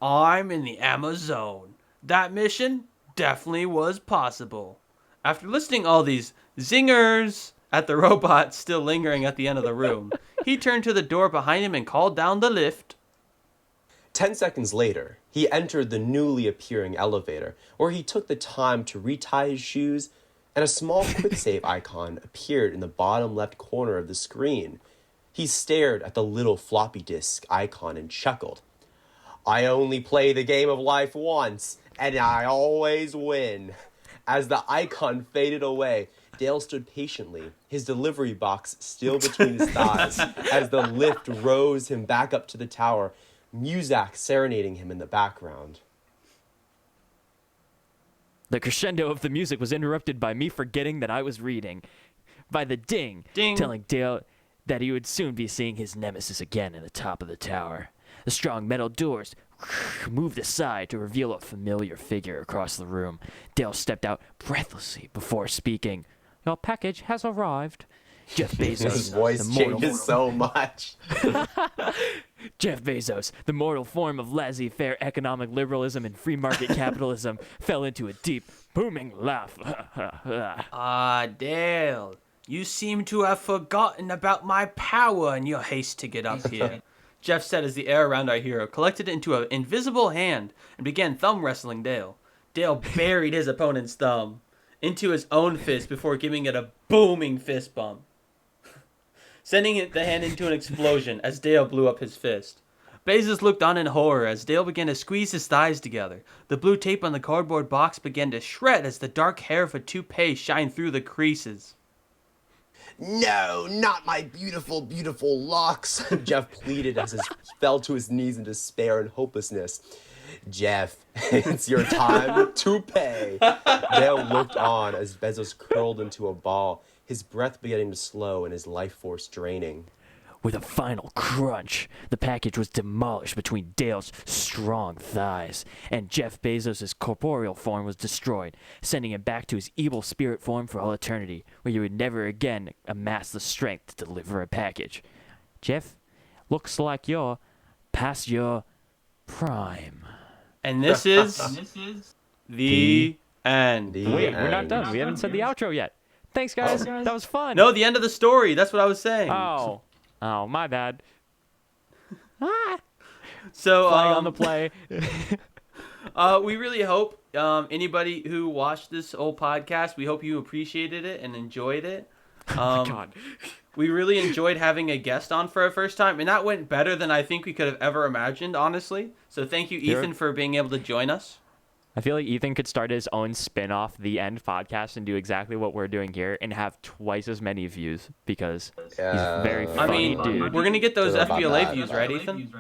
I'm in the Amazon. That mission definitely was possible. After listing all these zingers at the robot still lingering at the end of the room, he turned to the door behind him and called down the lift. 10 seconds later, he entered the newly appearing elevator, where he took the time to retie his shoes, and a small quick save icon appeared in the bottom left corner of the screen. He stared at the little floppy disk icon and chuckled. I only play the game of life once, and I always win. As the icon faded away, Dale stood patiently, his delivery box still between his thighs, as the lift rose him back up to the tower, Muzak serenading him in the background. The crescendo of the music was interrupted by me forgetting that I was reading, by the ding, telling Dale that he would soon be seeing his nemesis again in the top of the tower. The strong metal doors moved aside to reveal a familiar figure across the room. Dale stepped out breathlessly before speaking. Your package has arrived. Jeff Bezos. His voice changes so much. Jeff Bezos, the mortal form of laissez-faire economic liberalism and free market capitalism, fell into a deep, booming laugh. Ah, Dale, you seem to have forgotten about my power in your haste to get up here. Jeff said as the air around our hero collected into an invisible hand and began thumb wrestling Dale. Dale buried his opponent's thumb into his own fist before giving it a booming fist bump, sending the hand into an explosion as Dale blew up his fist. Bezos looked on in horror as Dale began to squeeze his thighs together. The blue tape on the cardboard box began to shred as the dark hair of a toupee shined through the creases. No, not my beautiful, beautiful locks, Jeff pleaded as he fell to his knees in despair and hopelessness. Jeff, it's your time to pay. Dale looked on as Bezos curled into a ball, his breath beginning to slow and his life force draining. With a final crunch, the package was demolished between Dale's strong thighs, and Jeff Bezos' corporeal form was destroyed, sending him back to his evil spirit form for all eternity, where he would never again amass the strength to deliver a package. Jeff, looks like you're past your prime. And this is the end. Wait, we're not done. We haven't said the outro yet. Thanks, guys. That was fun. No, the end of the story. That's what I was saying. Oh, my bad. So Flying on the play. We really hope anybody who watched this whole podcast, we hope you appreciated it and enjoyed it. Oh my God. We really enjoyed having a guest on for our first time, and that went better than I think we could have ever imagined, honestly. So thank you, Ethan, for being able to join us. I feel like Ethan could start his own spin-off, The End podcast, and do exactly what we're doing here and have twice as many views because he's a very funny dude. We're going to get those FBLA views, right, Ethan?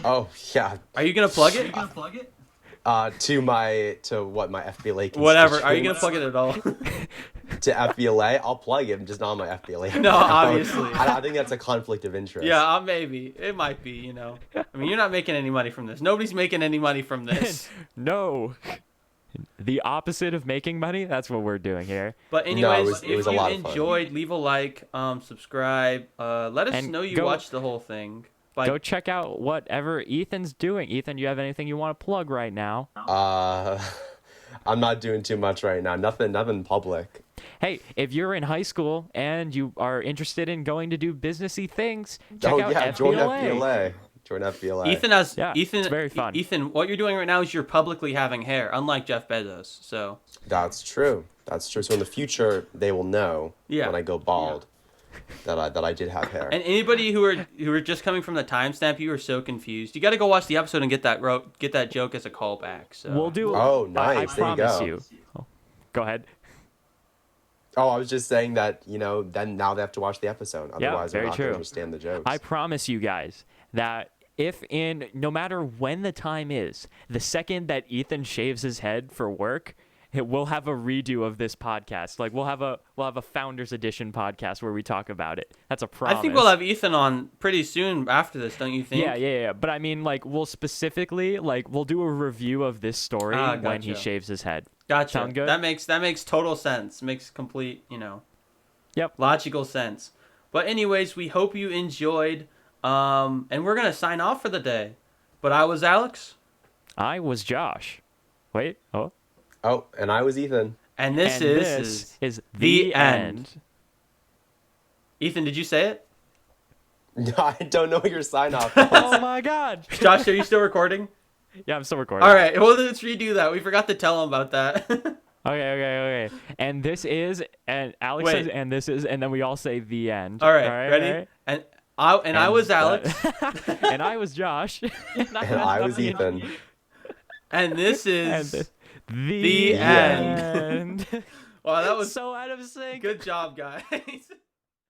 Oh, yeah. Are you going to plug it? To my FBLA. Whatever. Are you going to plug it at all? To FBLA, I'll plug it, just not on my FBLA. No, obviously. I think that's a conflict of interest. Yeah, maybe. It might be, you know. I mean, you're not making any money from this. Nobody's making any money from this. No. The opposite of making money, that's what we're doing here. But anyways, it was if a you lot of fun. enjoyed, leave a like, subscribe. Let us know you watched the whole thing. Go check out whatever Ethan's doing. Ethan, do you have anything you want to plug right now? I'm not doing too much right now. Nothing public. Hey, if you're in high school and you are interested in going to do businessy things, check out FBLA. Join FBLA. It's very fun. Ethan, what you're doing right now is you're publicly having hair, unlike Jeff Bezos. So That's true. So in the future, they will know when I go bald that I did have hair. And anybody who are just coming from the timestamp, you are so confused. You got to go watch the episode and get that joke as a callback. So we'll do. Oh, nice. I promise there you. Go ahead. Oh, I was just saying that, then now they have to watch the episode. Otherwise, they're not going to understand the jokes. I promise you guys that no matter when the time is, the second that Ethan shaves his head for work, we'll have a redo of this podcast. Like we'll have a Founders Edition podcast where we talk about it. That's a promise. I think we'll have Ethan on pretty soon after this, don't you think? Yeah. But I mean, like, we'll specifically, like, we'll do a review of this story when he shaves his head. Gotcha. Sound good? That makes total sense. Makes complete, Yep. logical sense. But anyways, we hope you enjoyed. And we're gonna sign off for the day. But I was Alex. I was Josh. Wait. Oh. Oh, and I was Ethan. And this is the end. Ethan, did you say it? No, I don't know what your sign off Oh my God. Josh, are you still recording? Yeah, I'm still recording. All right. Well, let's redo that. We forgot to tell him about that. Okay. And this is, and Alex says, and this is, and then we all say the end. All right. Ready? Right. And I was Alex. And I was Josh. and I was Ethan. And this is the end. Wow, that was so out of sync. good job, guys.